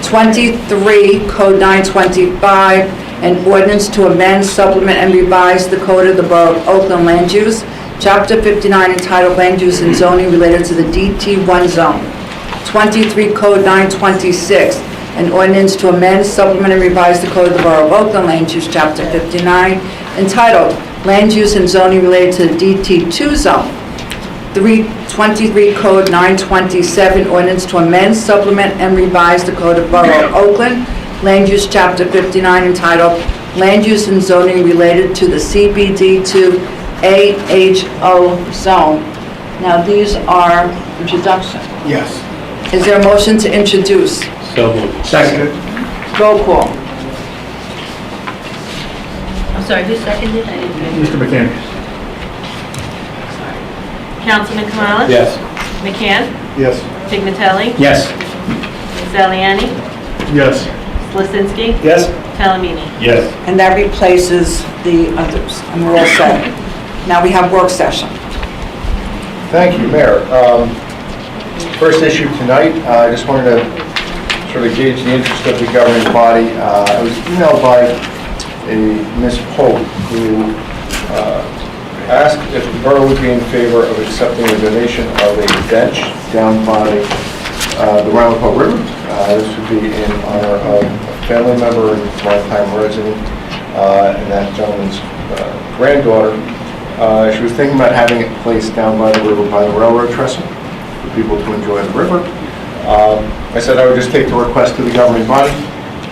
23 Code 925, an ordinance to amend, supplement, and revise the Code of the Borough of Oakland Land Use, Chapter 59, entitled Land Use and Zoning Related to the DT1 Zone. 23 Code 926, an ordinance to amend, supplement, and revise the Code of the Borough of Oakland Land Use, Chapter 59, entitled Land Use and Zoning Related to the DT2 Zone. 23 Code 927, ordinance to amend, supplement, and revise the Code of Borough of Oakland Land Use, Chapter 59, entitled Land Use and Zoning Related to the CBD2 AHO Zone. Now, these are introduction. Yes. Is there a motion to introduce? So moved. Second. Roll call. I'm sorry, who seconded? I didn't hear. Mr. McCann. Councilman Kamala? Yes. McCann? Yes. Pignatelli? Yes. Saliani? Yes. Lizinski? Yes. Talamini? Yes. And that replaces the others, and we're all set. Now we have work session. Thank you, Mayor. First issue tonight, I just wanted to sort of gauge the interest of the governing body. I was emailed by a Ms. Pope who asked if the borough would be in favor of accepting a donation of a bench down by the Round River. This would be in honor of a family member and longtime resident, and that gentleman's granddaughter. She was thinking about having it placed down by the river by the railroad trestle for people to enjoy the river. I said I would just take the request to the governing body,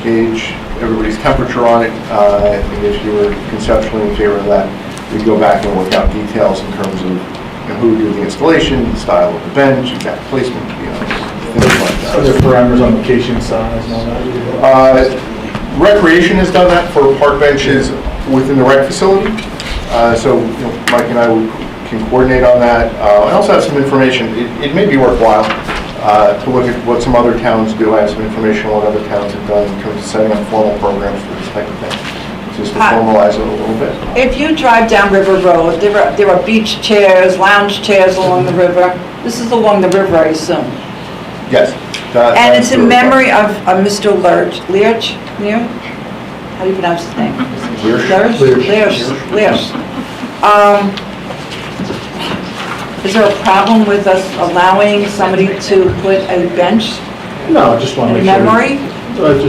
gauge everybody's temperature on it, and if you were conceptually in favor of that, we'd go back and work out details in terms of who did the installation, the style of the bench, exact placement, things like that. Are there parameters on location, size, and all that? Recreation has done that for park benches within the rec facility. So Mike and I can coordinate on that. I also have some information. It may be worthwhile to look at what some other towns do. I have some information on what other towns have done in terms of setting up formal programs for this type of thing, just to formalize it a little bit. If you drive down River Road, there are beach chairs, lounge chairs along the river. This is along the river, I assume. Yes. And it's in memory of Mr. Lurch. How do you pronounce his name? Lurch. Is there a problem with us allowing somebody to put a bench No, I just want to in make sure. memory? I don't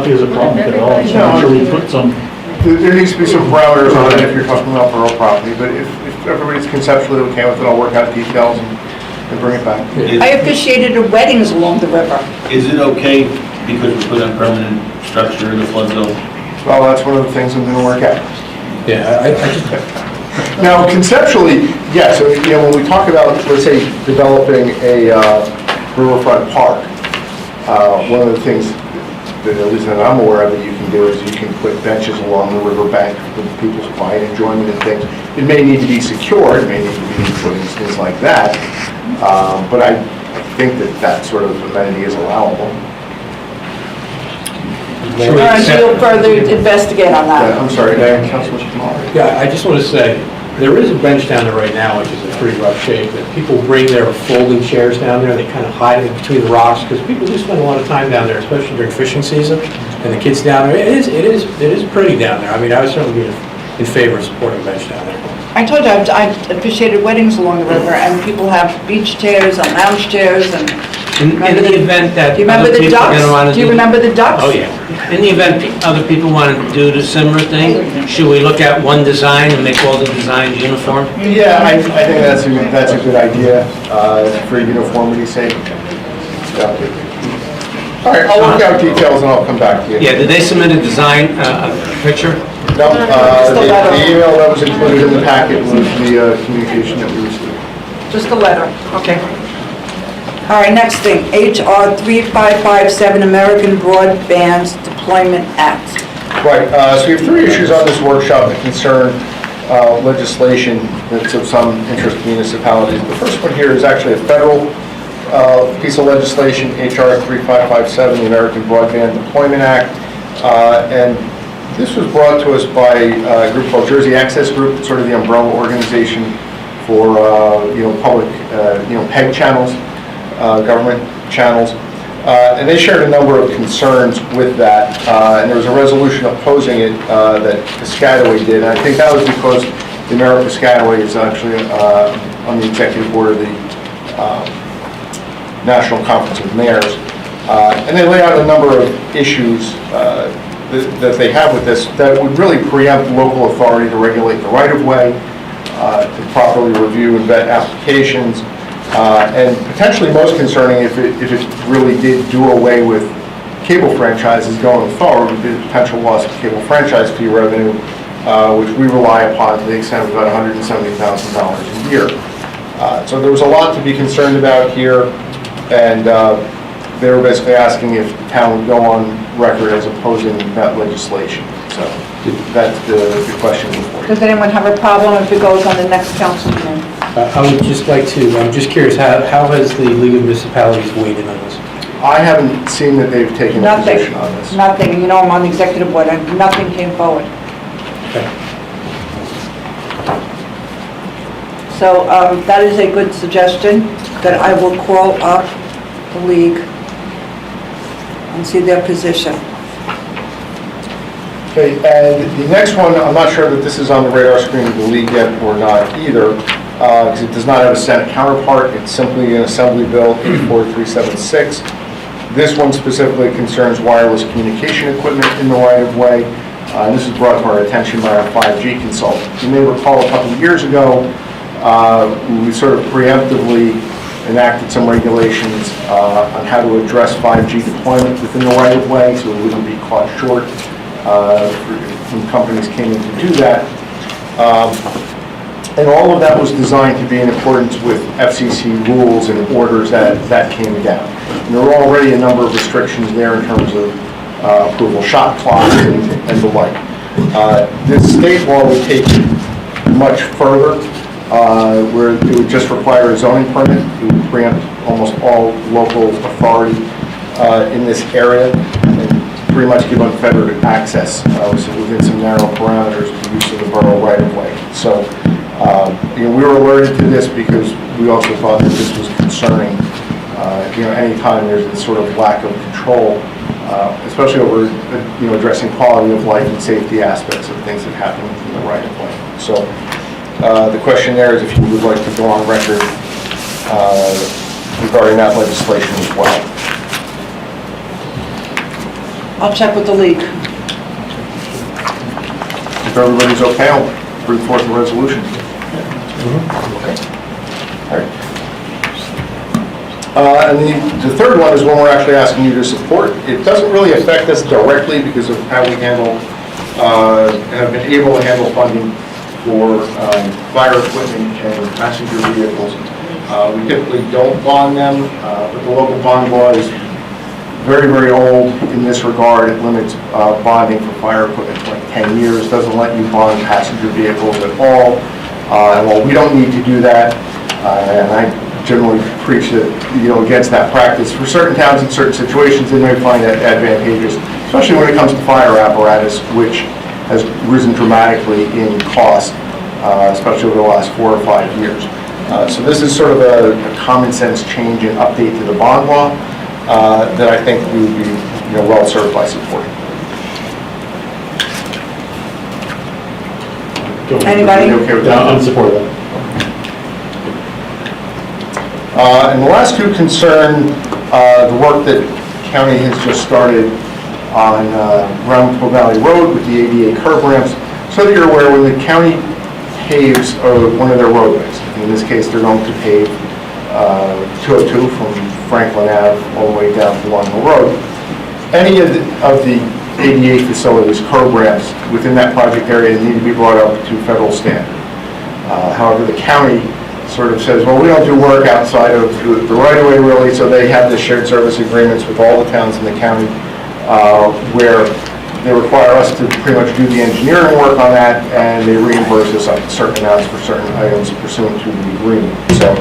think there's a problem at all. So I'm sure we put some, There needs to be some parameters on it if you're talking about borough property, but if everybody's conceptually okay with it, I'll work out details and bring it back. I officiated weddings along the river. Is it okay because we put a permanent structure in the flood zone? Well, that's one of the things I'm going to work out. Yeah, I just, Now, conceptually, yes, when we talk about, let's say, developing a riverfront park, one of the things that at least that I'm aware of that you can do is you can put benches along the riverbank for people's quiet enjoyment and things. It may need to be secured, it may need to be footings, things like that, but I think that sort of amenity is allowable. All right, so you'll further investigate on that. I'm sorry, Councilman Kamara. yeah, I just want to say, there is a bench down there right now, which is in pretty rough shape, that people bring their folding chairs down there, they kind of hide it between the rocks, because people do spend a lot of time down there, especially during fishing season, and the kids down there, it is pretty down there. I mean, I would certainly be in favor of supporting a bench down there. I told you, I officiated weddings along the river, and people have beach chairs and lounge chairs and... In the event that Do you remember other the people are gonna wanna ducks? Do you remember the ducks? Oh, yeah. In the event other people want to do the similar thing, should we look at one design and make all the designs uniform? Yeah, I think that's a good idea for uniformity's sake. Yeah. All right, I'll work out details and I'll come back to you. Yeah, did they submit a design, a picture? No, the email that was included in the packet was the communication that we received. Just a letter, okay. All right, next thing, HR 3557, American Broadband Deployment Act. Right, so we have three issues on this workshop that concern legislation that's of some interest to municipalities. The first one here is actually a federal piece of legislation, HR 3557, the American Broadband Deployment Act. And this was brought to us by a group called Jersey Access Group, sort of the umbrella organization for public PEG channels, government channels. And they shared a number of concerns with that, and there was a resolution opposing it that Piscataway did. And I think that was because the mayor of Piscataway is actually on the executive board of the National Conference of Mayors. And they lay out a number of issues that they have with this that would really preempt local authority to regulate the right-of-way, to properly review and vet applications, and potentially most concerning, if it really did do away with cable franchises going forward, would be the potential loss of cable franchise fee revenue, which we rely upon to the extent of about $170,000 a year. So there was a lot to be concerned about here, and they were basically asking if the town would go on record as opposing that legislation. So that's the question before you. Does anyone have a problem if it goes on the next council meeting? I would just like to, I'm just curious, how has the League of Municipalities weighed in on this? I haven't seen that they've taken a position on this. Nothing. You know, I'm on the executive board, and nothing came forward. Okay. So that is a good suggestion, that I will call up the league and see their position. Okay, and the next one, I'm not sure that this is on the radar screen of the league yet or not either, because it does not have a Senate counterpart. It's simply an Assembly Bill 84376. This one specifically concerns wireless communication equipment in the right-of-way. And this is brought to our attention by our 5G consultant. You may recall a couple of years ago, we sort of preemptively enacted some regulations on how to address 5G deployment within the right-of-way, so we wouldn't be caught short when companies came in to do that. And all of that was designed to be in accordance with FCC rules and orders that came down. And there were already a number of restrictions there in terms of approval shot clocks and the like. This state law would take it much further, where it would just require a zoning permit. It would preempt almost all local authority in this area and pretty much give unfettered access, so within some narrow parameters to use of the borough right of way. So, we were alerted to this because we also thought that this was concerning. Anytime there's this sort of lack of control, especially over, addressing quality of life and safety aspects of things that happen in the right of way. So, the question there is if you would like to go on record regarding that legislation as well. I'll check with the league. If everybody's okay, I'll bring forth the resolution. Okay. All right. And the third one is one we're actually asking you to support. It doesn't really affect us directly because of how we handle, have been able to handle funding for fire equipment and passenger vehicles. We typically don't bond them, but the local bond law is very, very old in this regard. It limits bonding for fire equipment to like 10 years, doesn't let you bond passenger vehicles at all. And while we don't need to do that, and I generally preach that, against that practice, for certain towns in certain situations, they may find that advantageous, especially when it comes to fire apparatus, which has risen dramatically in cost, especially over the last 4 or 5 years. So this is sort of a common sense change and update to the bond law that I think we would be well served by supporting. Anybody? Okay with that? I'm supportive of that. And the last two concern the work that county has just started on Roundhill Valley Road with the ADA curb ramps. So that you're aware, when the county paves one of their roadways, in this case they're going to pave 202 from Franklin Ave all the way down to Long Hill Road. Any of the ADA facilities, curb ramps within that project area need to be brought up to federal standard. However, the county sort of says, well, we don't do work outside of the right-of-way really, so they have the shared service agreements with all the towns in the county where they require us to pretty much do the engineering work on that, and they reimburse us up to certain amounts for certain items pursuant to the agreement. So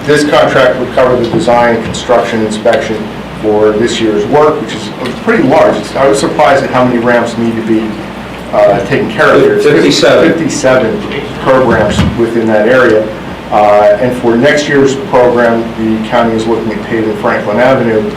this contract would cover the design, construction, inspection for this year's work, which is pretty large. I was surprised at how many ramps need to be taken care of here. 57. 57 curb ramps within that area. And for next year's program, the county is looking at paving Franklin Avenue.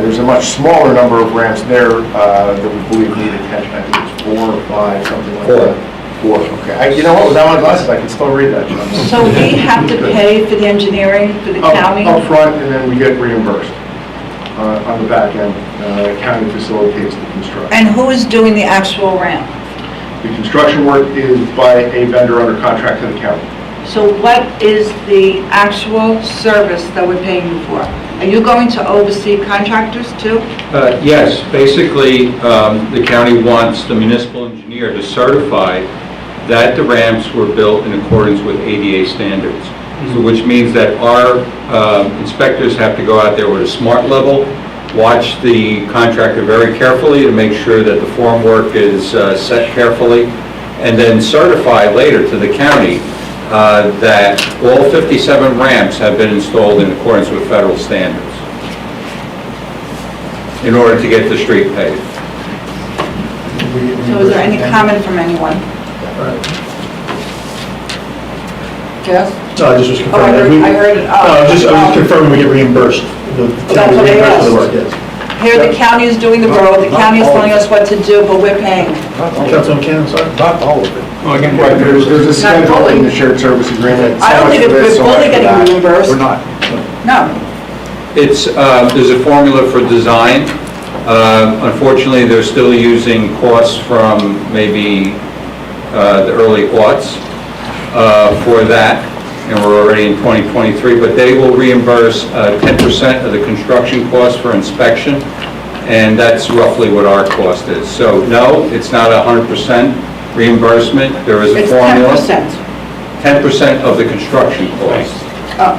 There's a much smaller number of ramps there that we believe need attention. I think it's 4 or 5, something like that. 4. Okay. You know what? Without my glasses, I can still read that. So we have to pay for the engineering for the county? Up front, and then we get reimbursed on the back end. The county facilitates the construction. And who is doing the actual ramp? The construction work is by a vendor under contract to the county. So what is the actual service that we're paying you for? Are you going to oversee contractors too? Yes, basically, the county wants the municipal engineer to certify that the ramps were built in accordance with ADA standards. So which means that our inspectors have to go out there with a smart level, watch the contractor very carefully to make sure that the form work is set carefully, and then certify later to the county that all 57 ramps have been installed in accordance with federal standards in order to get the street paved. So is there any comment from anyone? Yes? No, I just was Oh, I confirming. heard it. No, I was just confirming we get reimbursed. That's what I asked. The work, yes. Here, the county is doing the road, the county is telling us what to do, but we're paying. Councilman Cannon, sorry? Not all of it. Right, there's a schedule in the shared service agreement. I don't think So much for we're this, so much fully for getting that. reimbursed. We're not. No. It's, there's a formula for design. Unfortunately, they're still using costs from maybe the early aughts for that, and we're already in 2023, but they will reimburse 10% of the construction cost for inspection, and that's roughly what our cost is. So no, it's not 100% reimbursement. There is a It's formula. 10%. 10% of the construction cost. Oh,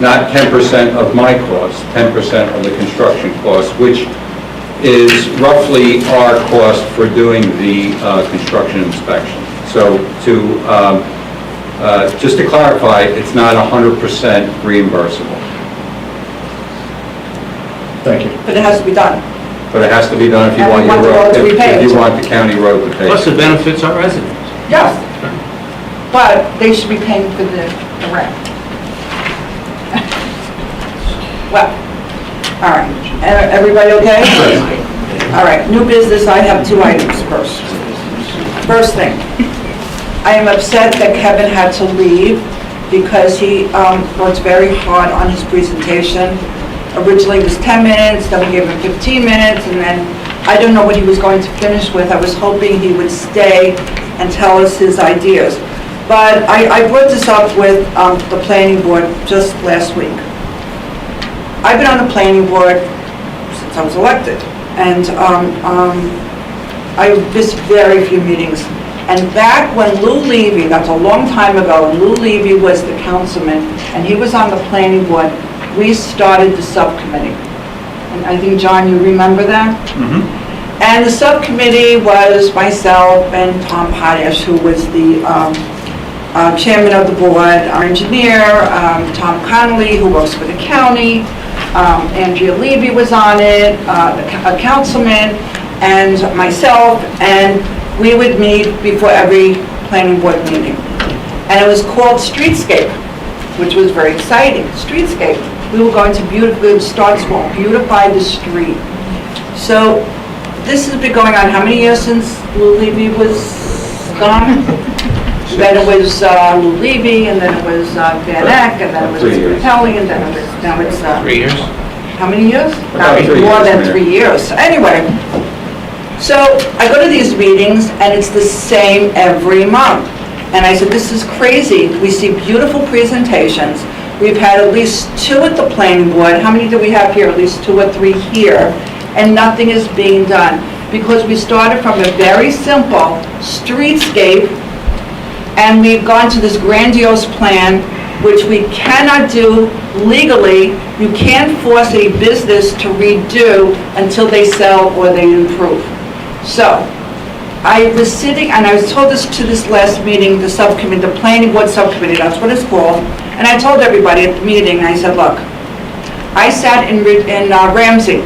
Not 10% of my cost, 10% of the construction cost, which is roughly our cost for doing the construction inspection. So just to clarify, it's not 100% reimbursable, Thank you. but it has to be done. but it has to be done if you And we want your want the road road, to be if you paved. want the county road to pay. Plus it benefits our residents. Yes. But they should be paying for the rent. Well, all right. Everybody okay? All right, new business, I have 2 items first. First thing, I am upset that Kevin had to leave because he worked very hard on his presentation. Originally it was 10 minutes, then we gave him 15 minutes, and then I don't know what he was going to finish with. I was hoping he would stay and tell us his ideas. But I brought this up with the planning board just last week. I've been on the planning board since I was elected, and I missed very few meetings. And back when Lou Levy, that's a long time ago, when Lou Levy was the councilman, and he was on the planning board, we started the subcommittee. And I think, John, you remember that? And the subcommittee was myself and Tom Potash, who was the chairman of the board, our engineer, Tom Connolly, who works for the county, Andrea Levy was on it, a councilman, and myself, and we would meet before every planning board meeting. And it was called Streetscape, which was very exciting. Streetscape. We were going to start small, beautify the street. So this has been going on how many years since Lou Levy was gone? Then it was Lou Levy, and then it was Van Eck, and then it was 3 years. Capelli, and then now it's 3 years? how many years? About 3 More years, than Mayor. 3 years. Anyway, so I go to these meetings, and it's the same every month. And I said, this is crazy. We see beautiful presentations. We've had at least 2 at the planning board. How many do we have here? At least 2 or 3 here. And nothing is being done. Because we started from a very simple streetscape, and we've gone to this grandiose plan, which we cannot do legally. You can't force a business to redo until they sell or they improve. So, I was sitting, and I was told this to this last meeting, the subcommittee, the planning board subcommittee, that's what it's called. And I told everybody at the meeting, I said, look, I sat in Ramsey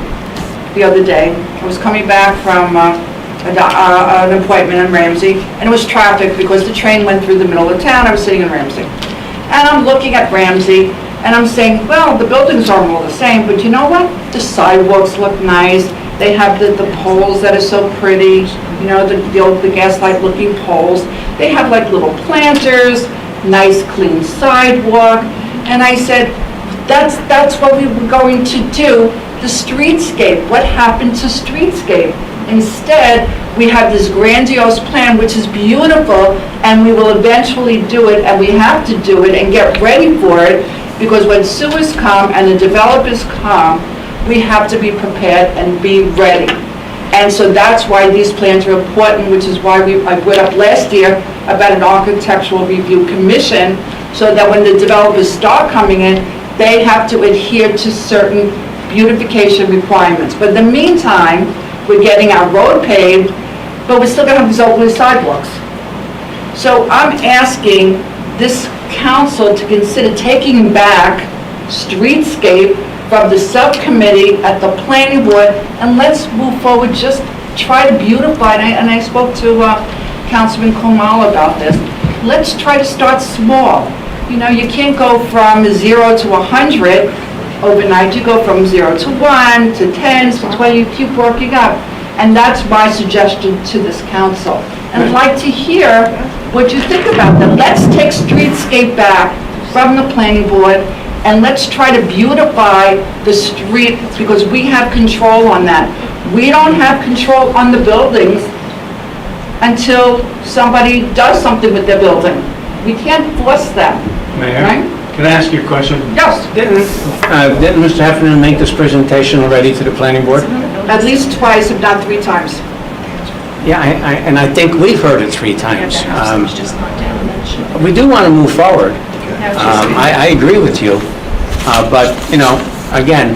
the other day. I was coming back from an appointment in Ramsey, and it was traffic because the train went through the middle of town. I was sitting in Ramsey. And I'm looking at Ramsey, and I'm saying, well, the buildings aren't all the same, but you know what? The sidewalks look nice. They have the poles that are so pretty, you know, the gaslight looking poles. They have like little planters, nice clean sidewalk. And I said, that's what we were going to do, the streetscape. What happened to streetscape? Instead, we have this grandiose plan, which is beautiful, and we will eventually do it, and we have to do it and get ready for it, because when sewers come and the developers come, we have to be prepared and be ready. And so that's why these plans are important, which is why I brought up last year about an architectural review commission, so that when the developers start coming in, they have to adhere to certain beautification requirements. But in the meantime, we're getting our road paved, but we're still gonna have these ugly sidewalks. So I'm asking this council to consider taking back streetscape from the subcommittee at the planning board, and let's move forward, just try to beautify it. And I spoke to Councilman Komal about this. Let's try to start small. You know, you can't go from 0 to 100 overnight. You go from 0 to 1 to 10 to 20, you keep working up. And that's my suggestion to this council. And I'd like to hear what you think about that. Let's take streetscape back from the planning board, and let's try to beautify the street, because we have control on that. We don't have control on the buildings until somebody does something with their building. We can't force them, Mayor, right? can I ask you a question? Yes, Didn't Mr. Heffernan make this presentation already to the planning board? at least twice, if not 3 times. Yeah, and I think we've heard it 3 times. we do want to move forward. I agree with you, but, again,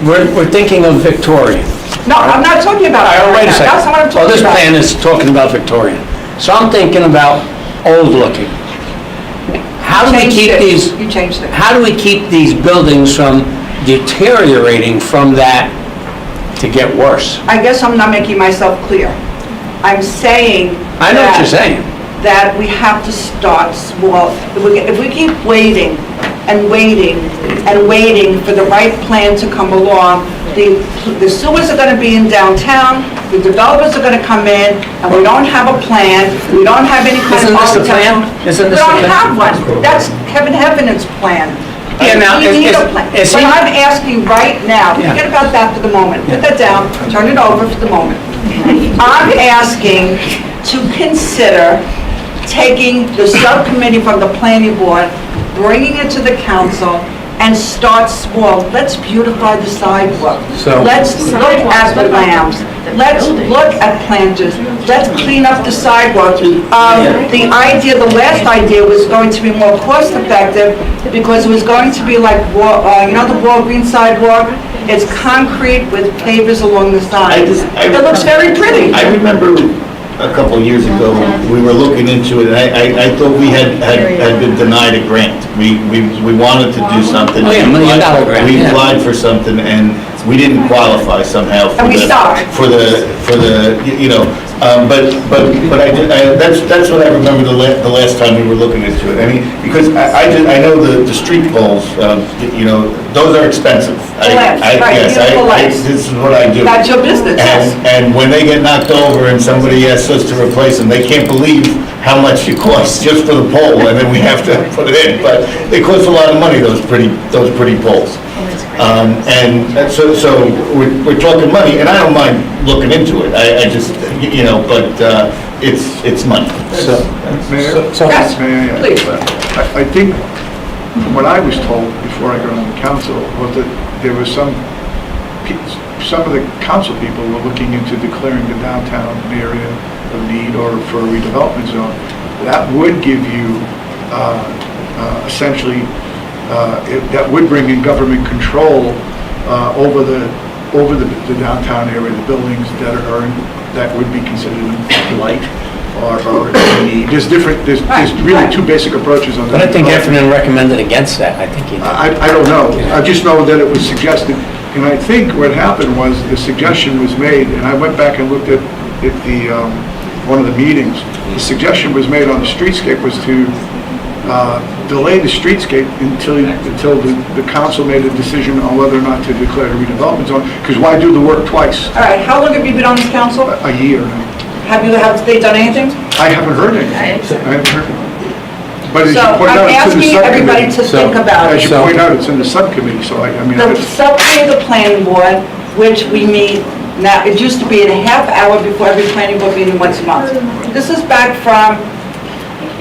we're thinking of Victorian. No, I'm not talking about that. Wait a second. That's not what I'm Well, talking this about. plan is talking about Victorian. So I'm thinking about old looking. How do we Changed keep it. these, You changed it. how do we keep these buildings from deteriorating from that to get worse? I guess I'm not making myself clear. I'm saying I know what you're that- saying. that we have to start small. If we keep waiting and waiting and waiting for the right plan to come along, the sewers are gonna be in downtown, the developers are gonna come in, and we don't have a plan, we don't have any kind of Isn't this the plan? architectural- Isn't this We the don't plan? have one. That's Kevin Heaven's plan. Yeah, now, We need is- a plan. is But he- I'm asking right now, Yeah. forget about that for the moment, put that down, turn it over for the moment. I'm asking to consider taking the subcommittee from the planning board, bringing it to the council, and start small. Let's beautify the sidewalk. So- Let's look at the lamps. Let's look at planters. Let's clean up the sidewalk. The idea, the last idea was going to be more cost effective because it was going to be like, the Walgreens sidewalk? It's concrete with pavers along the side. It looks very pretty. I remember a couple of years ago, we were looking into it, and I thought we had been denied a grant. We wanted to do something. Oh, yeah, $1 million grant, We yeah. applied for something, and we didn't qualify somehow. And we stopped. For the, but that's what I remember the last time we were looking into it. I mean, because I know the street poles, those are expensive. Lamps, right, beautiful lights. This is what I do. That's your business, yes. And when they get knocked over and somebody asks us to replace them, they can't believe how much it costs just for the pole, and then we have to put it in. But they cost a lot of money, those pretty poles. And so we're talking money, and I don't mind looking into it. I just, but it's money. Mayor? Yes, May I- please. I think what I was told before I got on the council was that there was some of the council people were looking into declaring the downtown area of need or for a redevelopment zone. That would give you essentially, that would bring in government control over the downtown area, the buildings that would be considered light or in need. There's really two basic approaches on that. But I think Heffernan recommended against that. I think he did. I don't know. I just know that it was suggested, and I think what happened was the suggestion was made, and I went back and looked at one of the meetings. The suggestion was made on the streetscape was to delay the streetscape until the council made a decision on whether or not to declare a redevelopment zone, because why do the work twice? All right, how long have you been on this council? A year now. Have they done anything? I haven't heard anything. I haven't heard anything. But as you So point I'm out, it's in the asking everybody subcommittee. to think about As it. you point out, it's in the subcommittee, so I mean, The subcommittee of the planning board, which we meet, now, it used to be in a half hour before every planning board meeting once a month. This is back from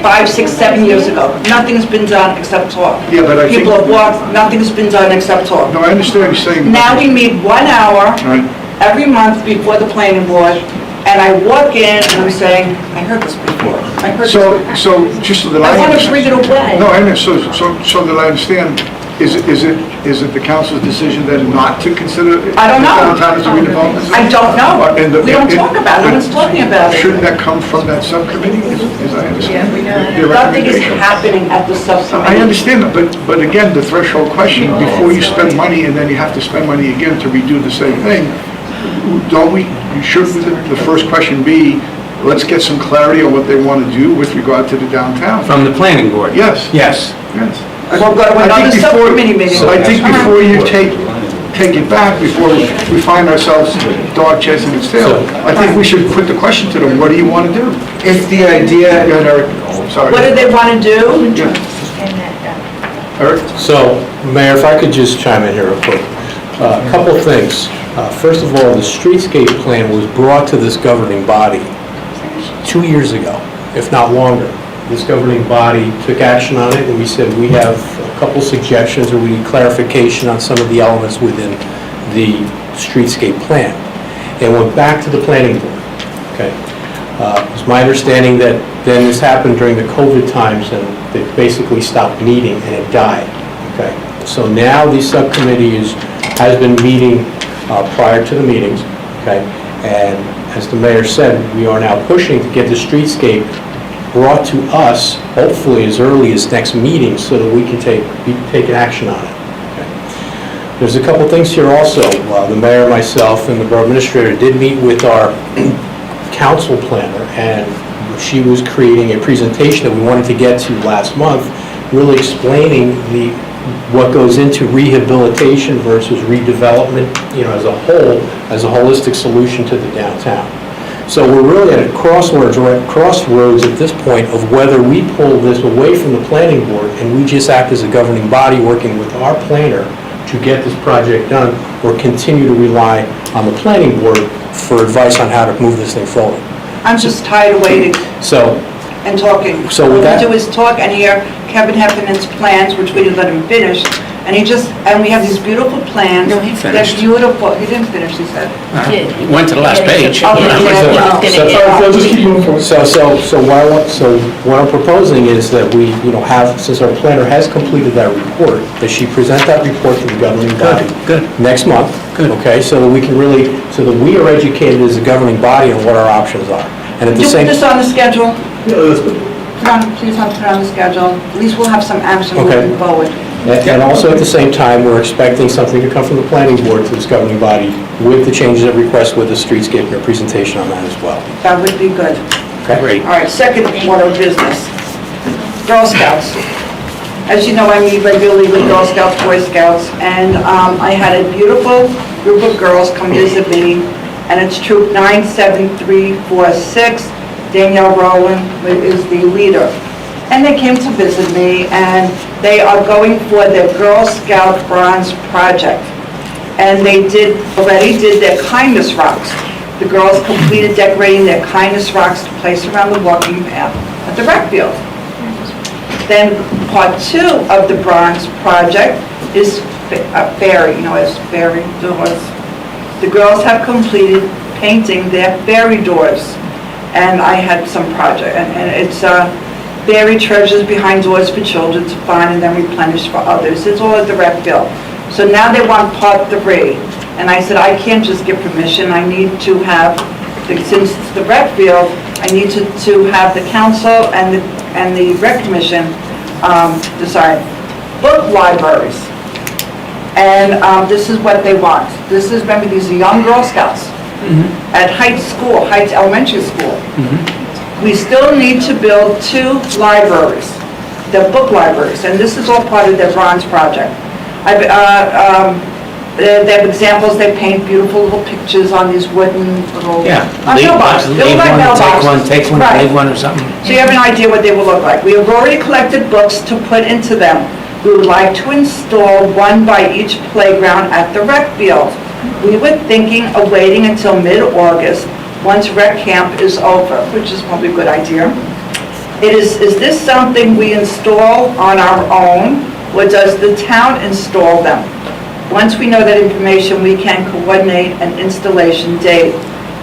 5, 6, 7 years ago. Nothing's been done except talk. Yeah, but I think- People have walked, nothing's been done except talk. no, I understand what you're saying. Now we meet 1 hour Right. every month before the planning board, and I walk in and I'm saying, I heard this before. I heard this So, before. so just so that I I want to understand. bring it away. No, I understand, so that I understand, is it the council's decision then not to consider? I don't know. Downtown as a redevelopment zone? I don't know. And the- We don't talk about it. No one's talking about it. Shouldn't that come from that subcommittee, as I understand? Their Nothing is recommendation? happening at the subcommittee. I understand that, but again, the threshold question, before you spend money and then you have to spend money again to redo the same thing, shouldn't the first question be, let's get some clarity on what they want to do with regard to the downtown? From the planning board? Yes. Yes. Yes. We'll go to I another think before- subcommittee meeting. I think before you take it back, before we find ourselves dog chasing its tail, I think we should put the question to them, what do you want to do? If the idea, Go ahead, Eric. Sorry. What do they want to do? Eric? So, Mayor, if I could just chime in here real quick. A couple things. First of all, the streetscape plan was brought to this governing body 2 years ago, if not longer. This governing body took action on it, and we said we have a couple suggestions, or we need clarification on some of the elements within the streetscape plan. And went back to the planning board, okay? It's my understanding that Then this happened during the COVID times, and they basically stopped meeting, and it died, okay? So now the subcommittee has been meeting prior to the meetings, okay? And as the mayor said, we are now pushing to get the streetscape brought to us, hopefully as early as next meeting, so that we can take action on it. Okay. There's a couple things here also. The mayor, myself, and the borough administrator did meet with our council planner, and she was creating a presentation that we wanted to get to last month, really explaining what goes into rehabilitation versus redevelopment, as a whole, as a holistic solution to the downtown. So we're really at a crossroads at this point of whether we pull this away from the planning board and we just act as a governing body working with our planner to get this project done, or continue to rely on the planning board for advice on how to move this thing forward. I'm just tired of waiting So, and talking. So with All that- we do is talk and hear Kevin Heffernan's plans, which we didn't let him finish, and we have these beautiful plans. No, he finished. They're beautiful. He didn't finish, he said. Went to the last page. Oh, Yeah, yeah. he's gonna get- Phil, just keep moving forward. So what I'm proposing is that we, have, since our planner has completed that report, that she present that report to the governing body. Good. Next month. Good. Okay, so that we can so that we are educated as a governing body on what our options are. And at the You same. put this on the schedule? Yeah, let's put- Please have to put it on the schedule. At least we'll have some action Okay. moving forward. And also at the same time, we're expecting something to come from the planning board to this governing body with the changes at request with the streetscape and a presentation on that as well. That would be good. Okay? Great. All right, second order of business. Girl Scouts. As you know, I meet regularly with Girl Scouts, Boy Scouts, and I had a beautiful group of girls come visit me, and it's Troop 97346. Danielle Rowland is the leader. And they came to visit me, and they are going for their Girl Scout Bronze Project. And they already did their kindness rocks. The girls completed decorating their kindness rocks to place around the walking path at the rec field. Then part 2 of the Bronze Project is fairy, as fairy doors. The girls have completed painting their fairy doors. And I had some project, and it's buried treasures behind doors for children to find and then replenish for others. It's all at the rec field. So now they want part 3. And I said, I can't just give permission. I need to have, since it's the rec field, I need to have the council and the rec commission decide. Book libraries. And this is what they want. This is, remember, these are young Girl Scouts. At Heights Elementary School. We still need to build 2 libraries, the book libraries, and this is all part of their Bronze Project. They have examples, they paint beautiful little pictures on these wooden little mailboxes. They look like mailboxes. Take one, Right. leave one or something. So you have an idea what they will look like. We have already collected books to put into them. We would like to install one by each playground at the rec field. We were thinking of waiting until mid-August, once rec camp is over, which is probably a good idea. Is this something we install on our own, or does the town install them? Once we know that information, we can coordinate an installation date.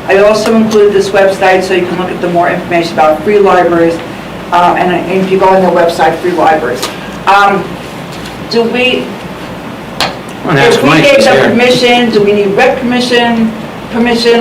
I also included this website so you can look at the more information about free libraries, and if you go on their website, free libraries. If we gave them permission, do we need rec permission,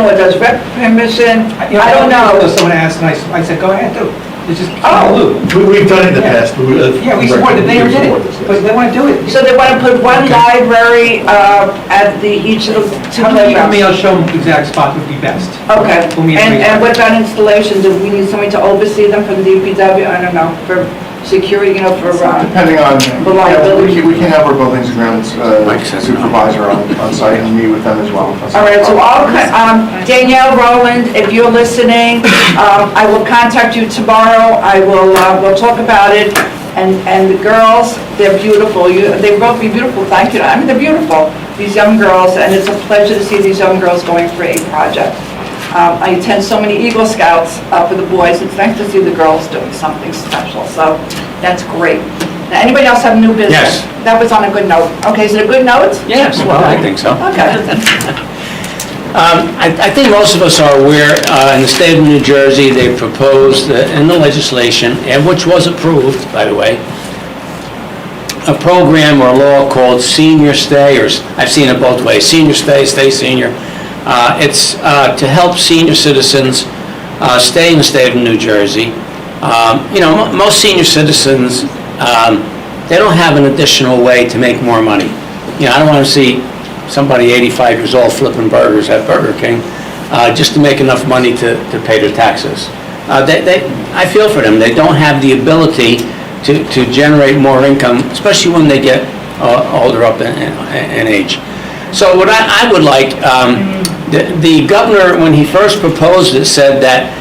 or does rec permission? I don't know. Someone asked, and I said, go ahead, do it. It's just, Oh. We've done it in the past. yeah, we support it, they never did it, but they want to do it. So they want to put one library at each of the 2 Tell me, playgrounds? I'll show them the exact spot would be best. Okay. We'll meet And every- what about installation? Do we need somebody to oversee them from DPW? I don't know, for security, for... Depending on, liability. we can have our buildings and grounds Mike says no. supervisor on site and meet with them as well. All right, so Danielle Rowland, if you're listening, I will contact you tomorrow. We'll talk about it. And the girls, they're beautiful. They both be beautiful, thank you. I mean, they're beautiful, these young girls, and it's a pleasure to see these young girls going for a project. I attend so many Eagle Scouts for the boys. It's nice to see the girls doing something special, so that's great. Now, anybody else have new business? Yes. That was on a good note. Okay, is it a good note? Yes, well, I think so. Okay. I think most of us are aware, in the state of New Jersey, they proposed in the legislation, and which was approved, by the way, a program or a law called Senior Stay, or I've seen it both ways, Senior Stay, Stay Senior. It's to help senior citizens stay in the state of New Jersey. Most senior citizens, they don't have an additional way to make more money. I don't want to see somebody 85 years old flipping burgers at Burger King just to make enough money to pay their taxes. I feel for them. They don't have the ability to generate more income, especially when they get older up in age. So what I would like, the governor, when he first proposed it, said that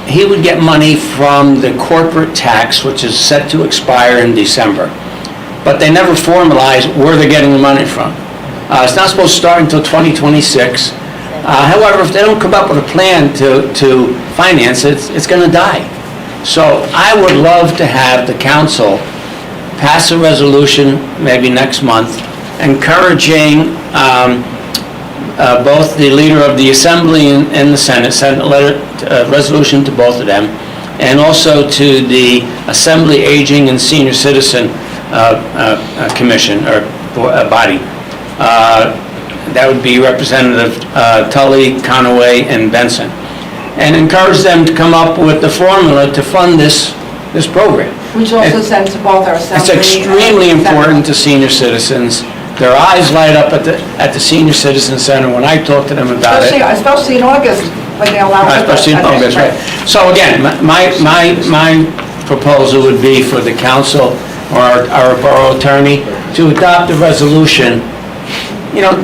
he would get money from the corporate tax, which is set to expire in December. But they never formalized where they're getting the money from. It's not supposed to start until 2026. However, if they don't come up with a plan to finance it, it's going to die. So I would love to have the council pass a resolution maybe next month encouraging both the leader of the Assembly and the Senate, send a letter, resolution to both of them, and also to the Assembly Aging and Senior Citizen Commission or body. That would be Representative Tully, Conaway, and Benson, and encourage them to come up with the formula to fund this program. Which also sent to both our Assembly. It's extremely important to senior citizens. Their eyes light up at the Senior Citizen Center when I talk to them about it. Especially in August, when they allow. Especially in August, right. So again, my proposal would be for the council or our borough attorney to adopt a resolution,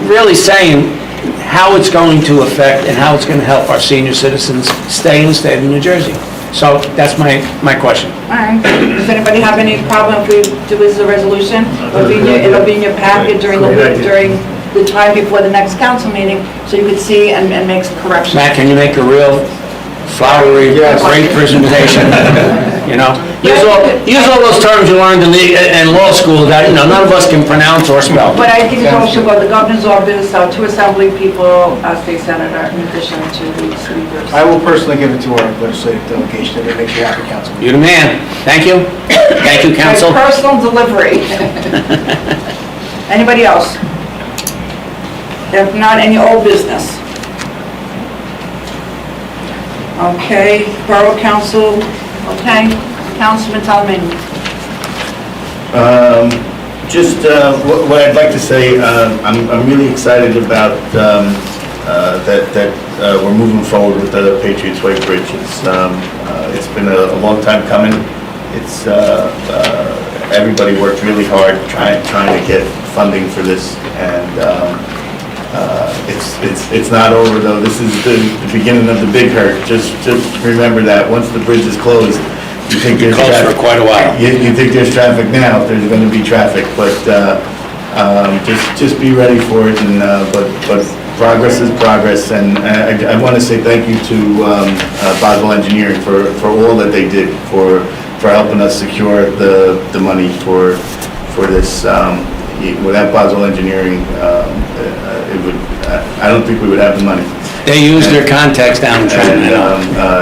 really saying how it's going to affect and how it's going to help our senior citizens stay in the state of New Jersey. So that's my question. All right. Does anybody have any problem if we do this as a resolution? It'll be in your packet during the time before the next council meeting, so you could see and make some corrections. Matt, can you make a real flowery, great presentation? Use all those terms you learned in law school that none of us can pronounce or spell. But I think it also go to the governor's office, two Assembly people, state senator, in addition to the speakers. I will personally give it to our legislative delegation if it makes you happy, Councilman. You're the man. Thank you. Thank you, council. My personal delivery. Anybody else? If not, any old business? Okay, Borough Council, okay. Councilman Talman. What I'd like to say, I'm really excited about that we're moving forward with the Patriots Way Bridge. It's been a long time coming. It's everybody worked really hard trying to get funding for this, and it's not over though. This is the beginning of the big hurt. Just remember that once the bridge is closed, you think there's traffic for quite a while. You think there's traffic now. There's going to be traffic, but just be ready for it. And but progress is progress. And I want to say thank you to Boswell Engineering for all that they did for helping us secure the money for this. Without Boswell Engineering, I don't think we would have the money. They used their contacts down in Trenton.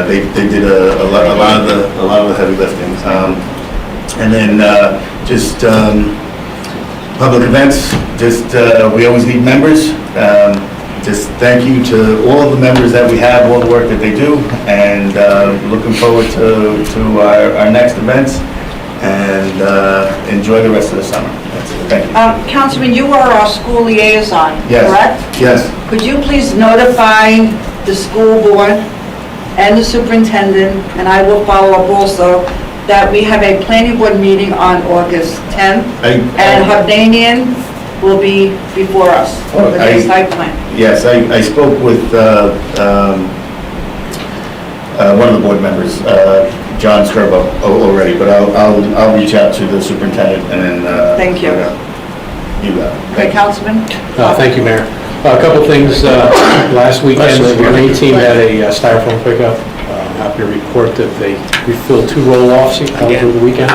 They did a lot of the heavy lifting. And then public events. We always need members. Just thank you to all of the members that we have, all the work that they do, and looking forward to our next events. And enjoy the rest of the summer. That's it. Thank you. Councilman, you are our school liaison, Yes. correct? Yes. Could you please notify the school board and the superintendent, and I will follow up also, that we have a planning board meeting on August 10th, and Hovnanian will be before us for the site plan. Yes, I spoke with one of the board members, John Skirbo, already, but I'll reach out to the superintendent and then. Thank you. You got it. Okay, Councilman? Thank you, Mayor. A couple things. Last weekend, the Marine team had a styrofoam pickup. I'm happy to report that they refilled 2 roll-offs over the weekend.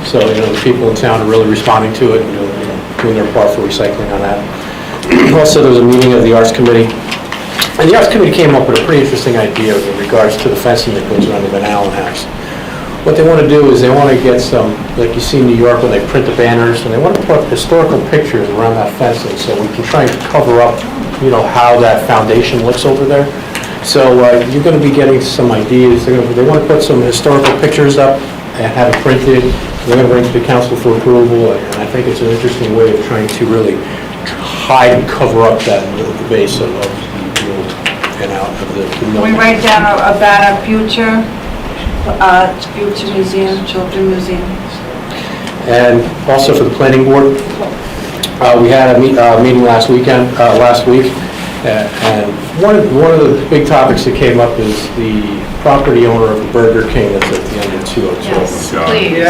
So, the people in town are really responding to it and doing their part for recycling on that. Also, there was a meeting of the Arts Committee And the Arts Committee came up with a pretty interesting idea in regards to the fencing that goes around the Van Allen house. What they want to do is they want to get some, like you see in New York when they print the banners, and they want to put historical pictures around that fencing so we can try and cover up, you know, how that foundation looks over there. So you're going to be getting some ideas. They want to put some historical pictures up and have it printed. They're going to bring it to the council for approval, and I think it's an interesting way of trying to really hide and cover up that the base of the old and out of the Can mill. we write down about our future museum, children museum? And also for the planning board, we had a meeting last week, and one of the big topics that came up is the property owner of the Burger King that's at the end of 202. Please.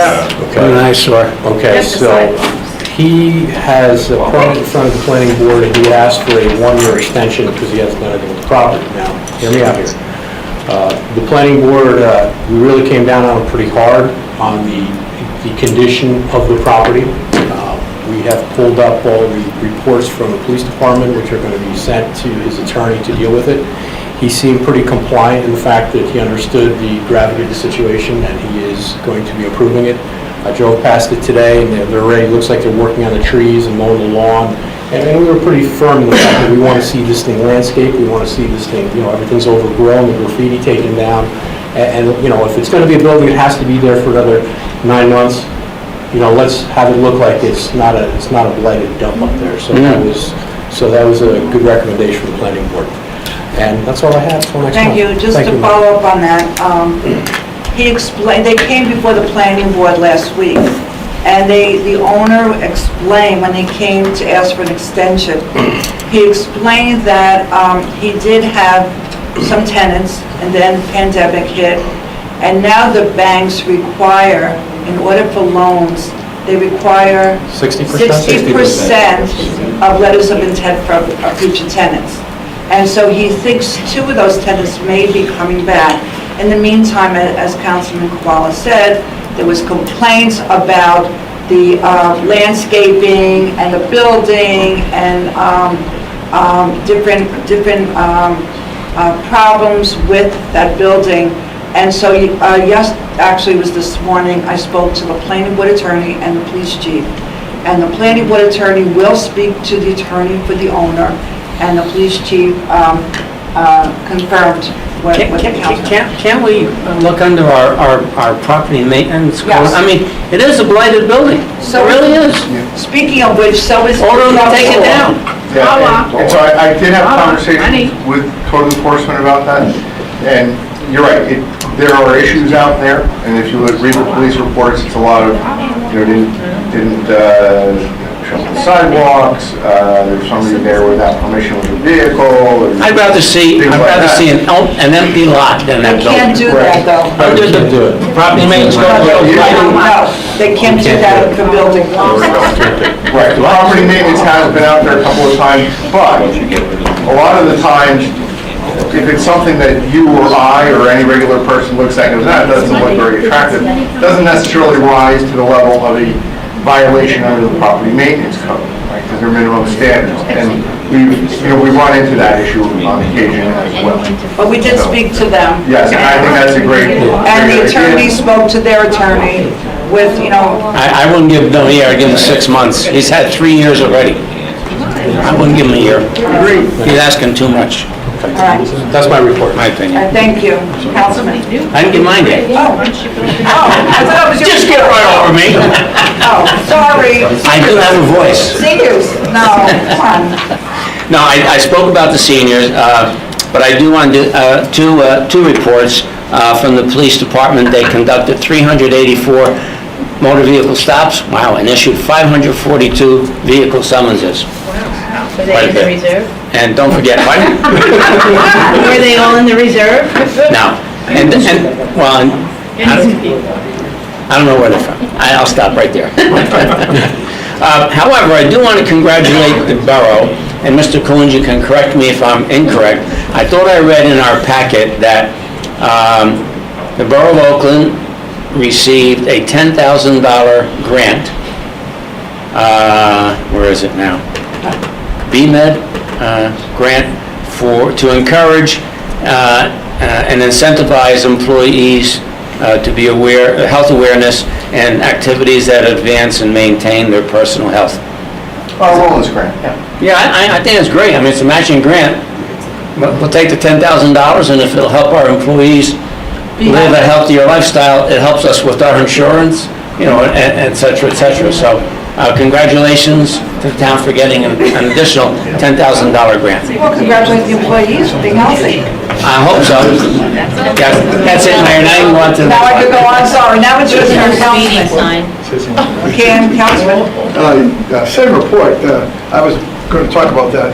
Okay, nice, okay, so he has a permit in front of the planning board, and he asked for a one-year extension because he hasn't done anything with the property. Now, hear me out here. The planning board, we really came down on him pretty hard on the condition of the property. We have pulled up all the reports from the police department, which are going to be sent to his attorney to deal with it. He seemed pretty compliant in the fact that he understood the gravity of the situation, and he is going to be approving it. I drove past it today, and they're already, looks like they're working on the trees and mowing the lawn. And we were pretty firm in the fact that we want to see this thing landscaped, we want to see this thing, you know, everything's overgrown, the graffiti taken down. And you know, if it's going to be a building, it has to be there for another 9 months. You know, let's have it look like it's not a blighted dump up there. So that was a good recommendation from the planning board. And that's all I have until next month. Thank you. Just to follow up on that, he explained, they came before the planning board last week, and the owner explained when they came to ask for an extension, he explained that he did have some tenants, and then pandemic hit, and now the banks require, in order for loans, they require 60% of letters of intent from future tenants. And so he thinks 2 of those tenants may be coming back. In the meantime, as Councilman Koala said, there was complaints about the landscaping and the building and different problems with that building. And so, yes, actually it was this morning, I spoke to the planning board attorney and the police chief. And the planning board attorney will speak to the attorney for the owner, and the police chief confirmed what the council. Can't we look under our property maintenance code? Yes. I mean, it is a blighted building. So It really is. Speaking of which, so is. Order them to take it down. Yeah, and so I did have conversations with code enforcement about that, and you're right, there are issues out there, and if you read the police reports, it's a lot of, you know, didn't shovel the sidewalks, there's somebody there without permission with a vehicle. I'd rather see an empty lot than that They can't building. do that, though. Under the property maintenance code, No, they can't do that for building. Right, the property maintenance has been out there a couple of times, but a lot of the times, if it's something that you or I or any regular person looks at and goes, that doesn't look very attractive, doesn't necessarily rise to the level of a violation under the property maintenance code, right, because they're minimum standards. And we run into that issue on occasion as well. But we did speak to them. Yes, and I think that's a great And the idea. attorney spoke to their attorney with, you know, I wouldn't give him a year, I'd give him 6 months. He's had 3 years already. I wouldn't give him a year. He's asking too much, all right. That's my report. my opinion. Thank you, Councilman. I didn't get mine yet. Oh, I thought it was your... Just get right over me. Oh, sorry. I do have a voice. Seniors, no, come on. No, I spoke about the seniors, but I do want to do two reports from the police department. They conducted 384 motor vehicle stops, wow, and issued 542 vehicle summonses. Were they in the reserve? And don't forget, what? Were they all in the reserve? No. Well, I don't know where they're from. I'll stop right there. However, I do want to congratulate the borough, and Mr. Kalungi can correct me if I'm incorrect. I thought I read in our packet that the Borough of Oakland received a $10,000 grant. Where is it now? BMed grant to encourage and incentivize employees to be aware, health awareness, and activities that advance and maintain their personal health. Our role is grant, yeah. Yeah, I think it's great. I mean, it's a matching grant. We'll take the $10,000, and if it'll help our employees live a healthier lifestyle, it helps us with our insurance, you know, et cetera, et cetera. So congratulations to the town for getting an additional $10,000 grant. Well, congratulate the employees for being healthy. I hope so. Yeah, that's it, Mayor. Now you can go on to the Now I next can one. go on, sorry, now it's your turn, Meeting Councilman. sign. Okay, Councilman. Same report, I was going to talk about that,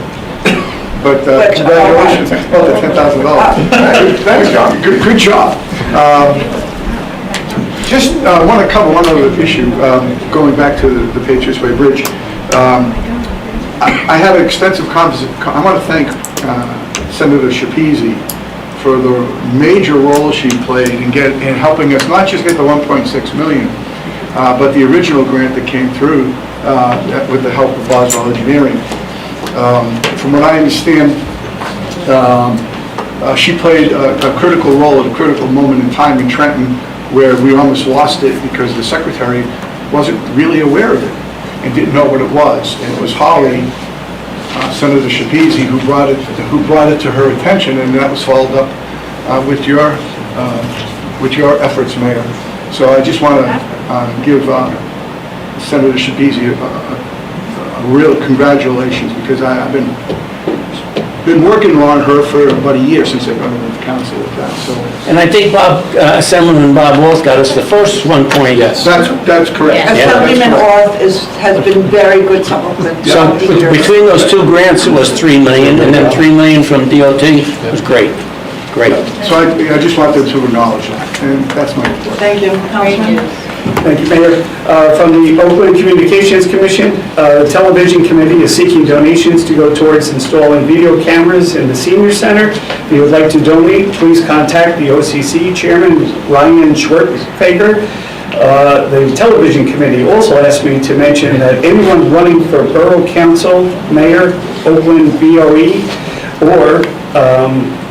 but congratulations about the $10,000. Thanks, John. Good job. Just want to cover one other issue, going back to the Patriots Way Bridge. I had an extensive conversation. I want to thank Senator Shapezi for the major role she played in helping us not just get the 1.6 million, but the original grant that came through with the help of Boswell Engineering. From what I understand, she played a critical role at a critical moment in time in Trenton, where we almost lost it because the secretary wasn't really aware of it and didn't know what it was. And it was Holly, Senator Shapezi, who brought it to her attention, and that was followed up with your efforts, Mayor. So I just want to give Senator Shapezi a real congratulations, because I've been working on her for about a year since I've gone to the council with that. So, And I think Assemblyman Bob Wolf got us the first 1.6. Yes. that's correct. And Assemblyman Orth has been very good supplement. So between those two grants, it was $3 million, and then $3 million from DOT. It was great. Great. So I just wanted to acknowledge that, and that's my report. Thank you, Councilman. Thank you, Mayor. From the Oakland Communications Commission, the Television Committee is seeking donations to go towards installing video cameras in the senior center. If you would like to donate, please contact the OCC Chairman, Ryan Schwartzfager. The Television Committee also asked me to mention that anyone running for Borough Council, Mayor, Oakland BOE, or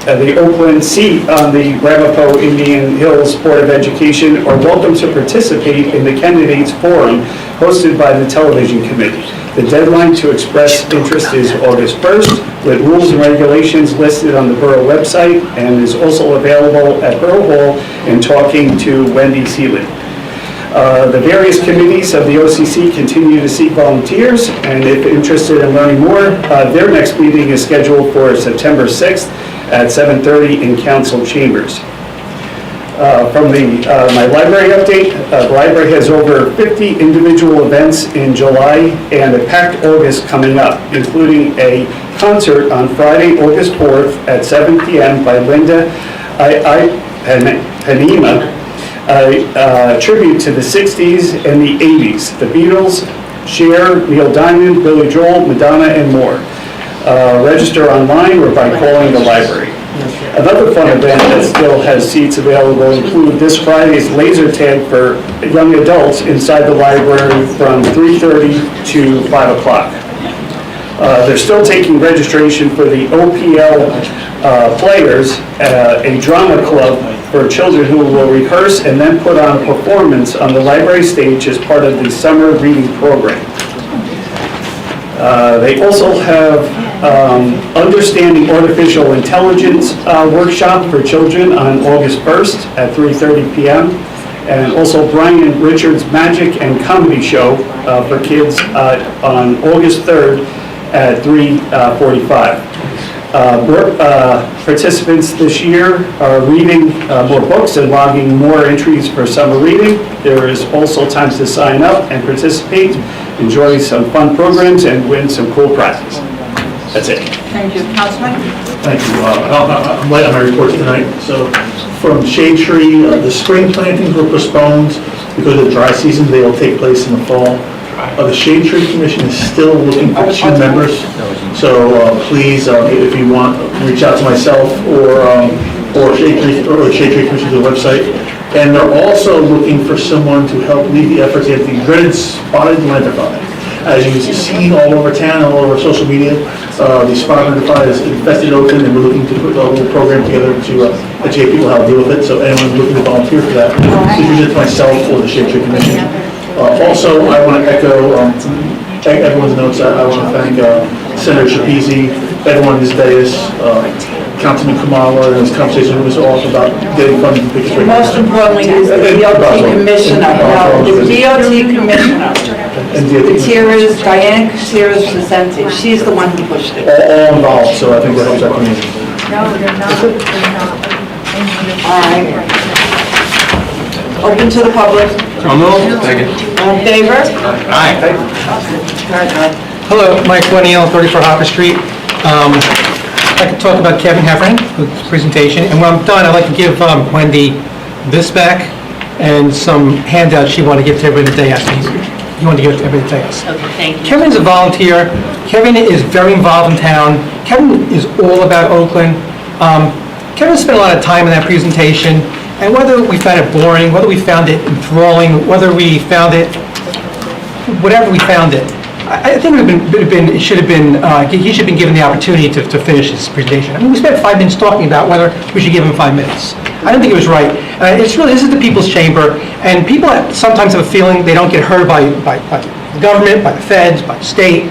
the Oakland seat on the Ramapo Indian Hills Board of Education are welcome to participate in the candidates forum hosted by the Television Committee. The deadline to express interest is August 1st, with rules and regulations listed on the Borough website, and is also available at Borough Hall in talking to Wendy Seelig. The various committees of the OCC continue to seek volunteers, and if interested in learning more, their next meeting is scheduled for September 6th at 7:30 in council chambers. From my library update, the library has over 50 individual events in July and a packed August coming up, including a concert on Friday, August 4th at 7 p.m. by Linda Panema, a tribute to the 60s and the 80s, the Beatles, Cher, Neil Diamond, Billy Joel, Madonna, and more. Register online or by calling the library. Another fun event that still has seats available include this Friday's laser tag for young adults inside the library from 3:30 to 5 o'clock. They're still taking registration for the OPL Players, a drama club for children who will rehearse and then put on a performance on the library stage as part of the summer reading program. They also have Understanding Artificial Intelligence workshop for children on August 1st at 3:30 p.m. And also Brian Richards' Magic and Comedy Show for kids on August 3rd at 3:45. Participants this year are reading more books and logging more entries for summer reading. There is also time to sign up and participate, enjoy some fun programs, and win some cool prizes. That's it. Thank you, Councilman. Thank you. I'm late on my report tonight. So from Shade Tree, the spring plantings were postponed because of the dry season. They will take place in the fall. The Shade Tree Commission is still looking for 2 members. So please, if you want, reach out to myself or Shade Tree Commission's website. And they're also looking for someone to help lead the efforts at the dreaded spotted lanternfly. As you've seen all over town, all over social media, the spot identified has infested Oakland, and we're looking to put a little program together to educate people how to deal with it. So anyone who's looking to volunteer for that, please reach out to myself or the Shade Tree Commission. Also, I want to echo everyone's notes. I want to thank Senator Shapezi, everyone in this dais, Councilman Kamala, and his conversation was all about getting funding for Pickett's. Most importantly is the DOT commissioner, the DOT commissioner. Gutierrez, Diane Gutierrez Vicente, she's the one who pushed it. All involved, so I think that helps our community. No, they're not. All right. Open to the public. So moved. Second. All in favor? Aye. Hello, Mike O'Neill, 34 Hopper Street. I'd like to talk about Kevin Heffernan, his presentation, and when I'm done, I'd like to give Wendy this back and some handouts she wanted to give to everybody that they asked me. You wanted to give to everybody that they asked. Okay, thank you. Kevin's a volunteer. Kevin is very involved in town. Kevin is all about Oakland. Kevin spent a lot of time in that presentation, and whether we found it boring, whether we found it enthralling, whether we found it, whatever we found it, I think he should have been given the opportunity to finish his presentation. I mean, we spent 5 minutes talking about whether we should give him 5 minutes. I don't think it was right. This is the people's chamber, and people sometimes have a feeling they don't get heard by the government, by the feds, by the state.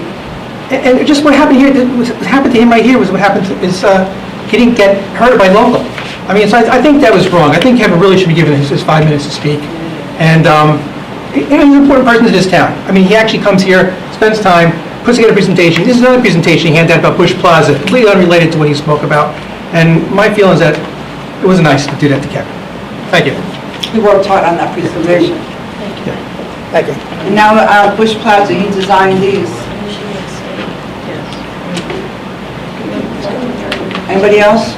And just what happened here, what happened to him right here was what happened he didn't get heard by local. I mean, so I think that was wrong. I think Kevin really should be given his 5 minutes to speak. And he's an important person to this town. I mean, he actually comes here, spends time, puts together a presentation. This is another presentation he handed out about Bush Plaza, completely unrelated to what he spoke about. And my feeling is that it was nice to do that to Kevin. Thank you. He worked hard on that presentation. Thank you. And now, Bush Plaza, he designed these. Anybody else?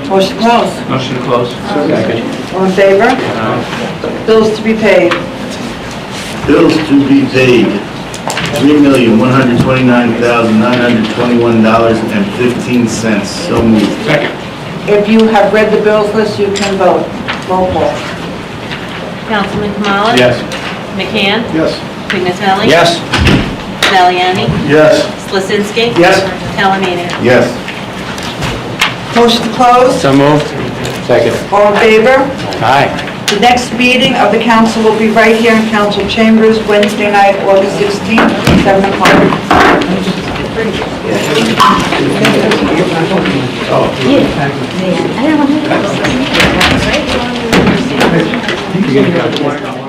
Motion closed. Motion closed. All in favor? Bills to be paid. Bills to be paid, $3,129,921.15. So moved. Second. If you have read the bills list, you can vote. Roll call. Councilman Kamala? Yes. McCann? Yes. Pignatelli? Yes. Valiani? Yes. Slasinski? Yes. Talamini? Yes. Motion closed. So moved. Second. All in favor? Aye. The next meeting of the council will be right here in council chambers, Wednesday night, August 16th, 7 o'clock. Yeah. I don't know.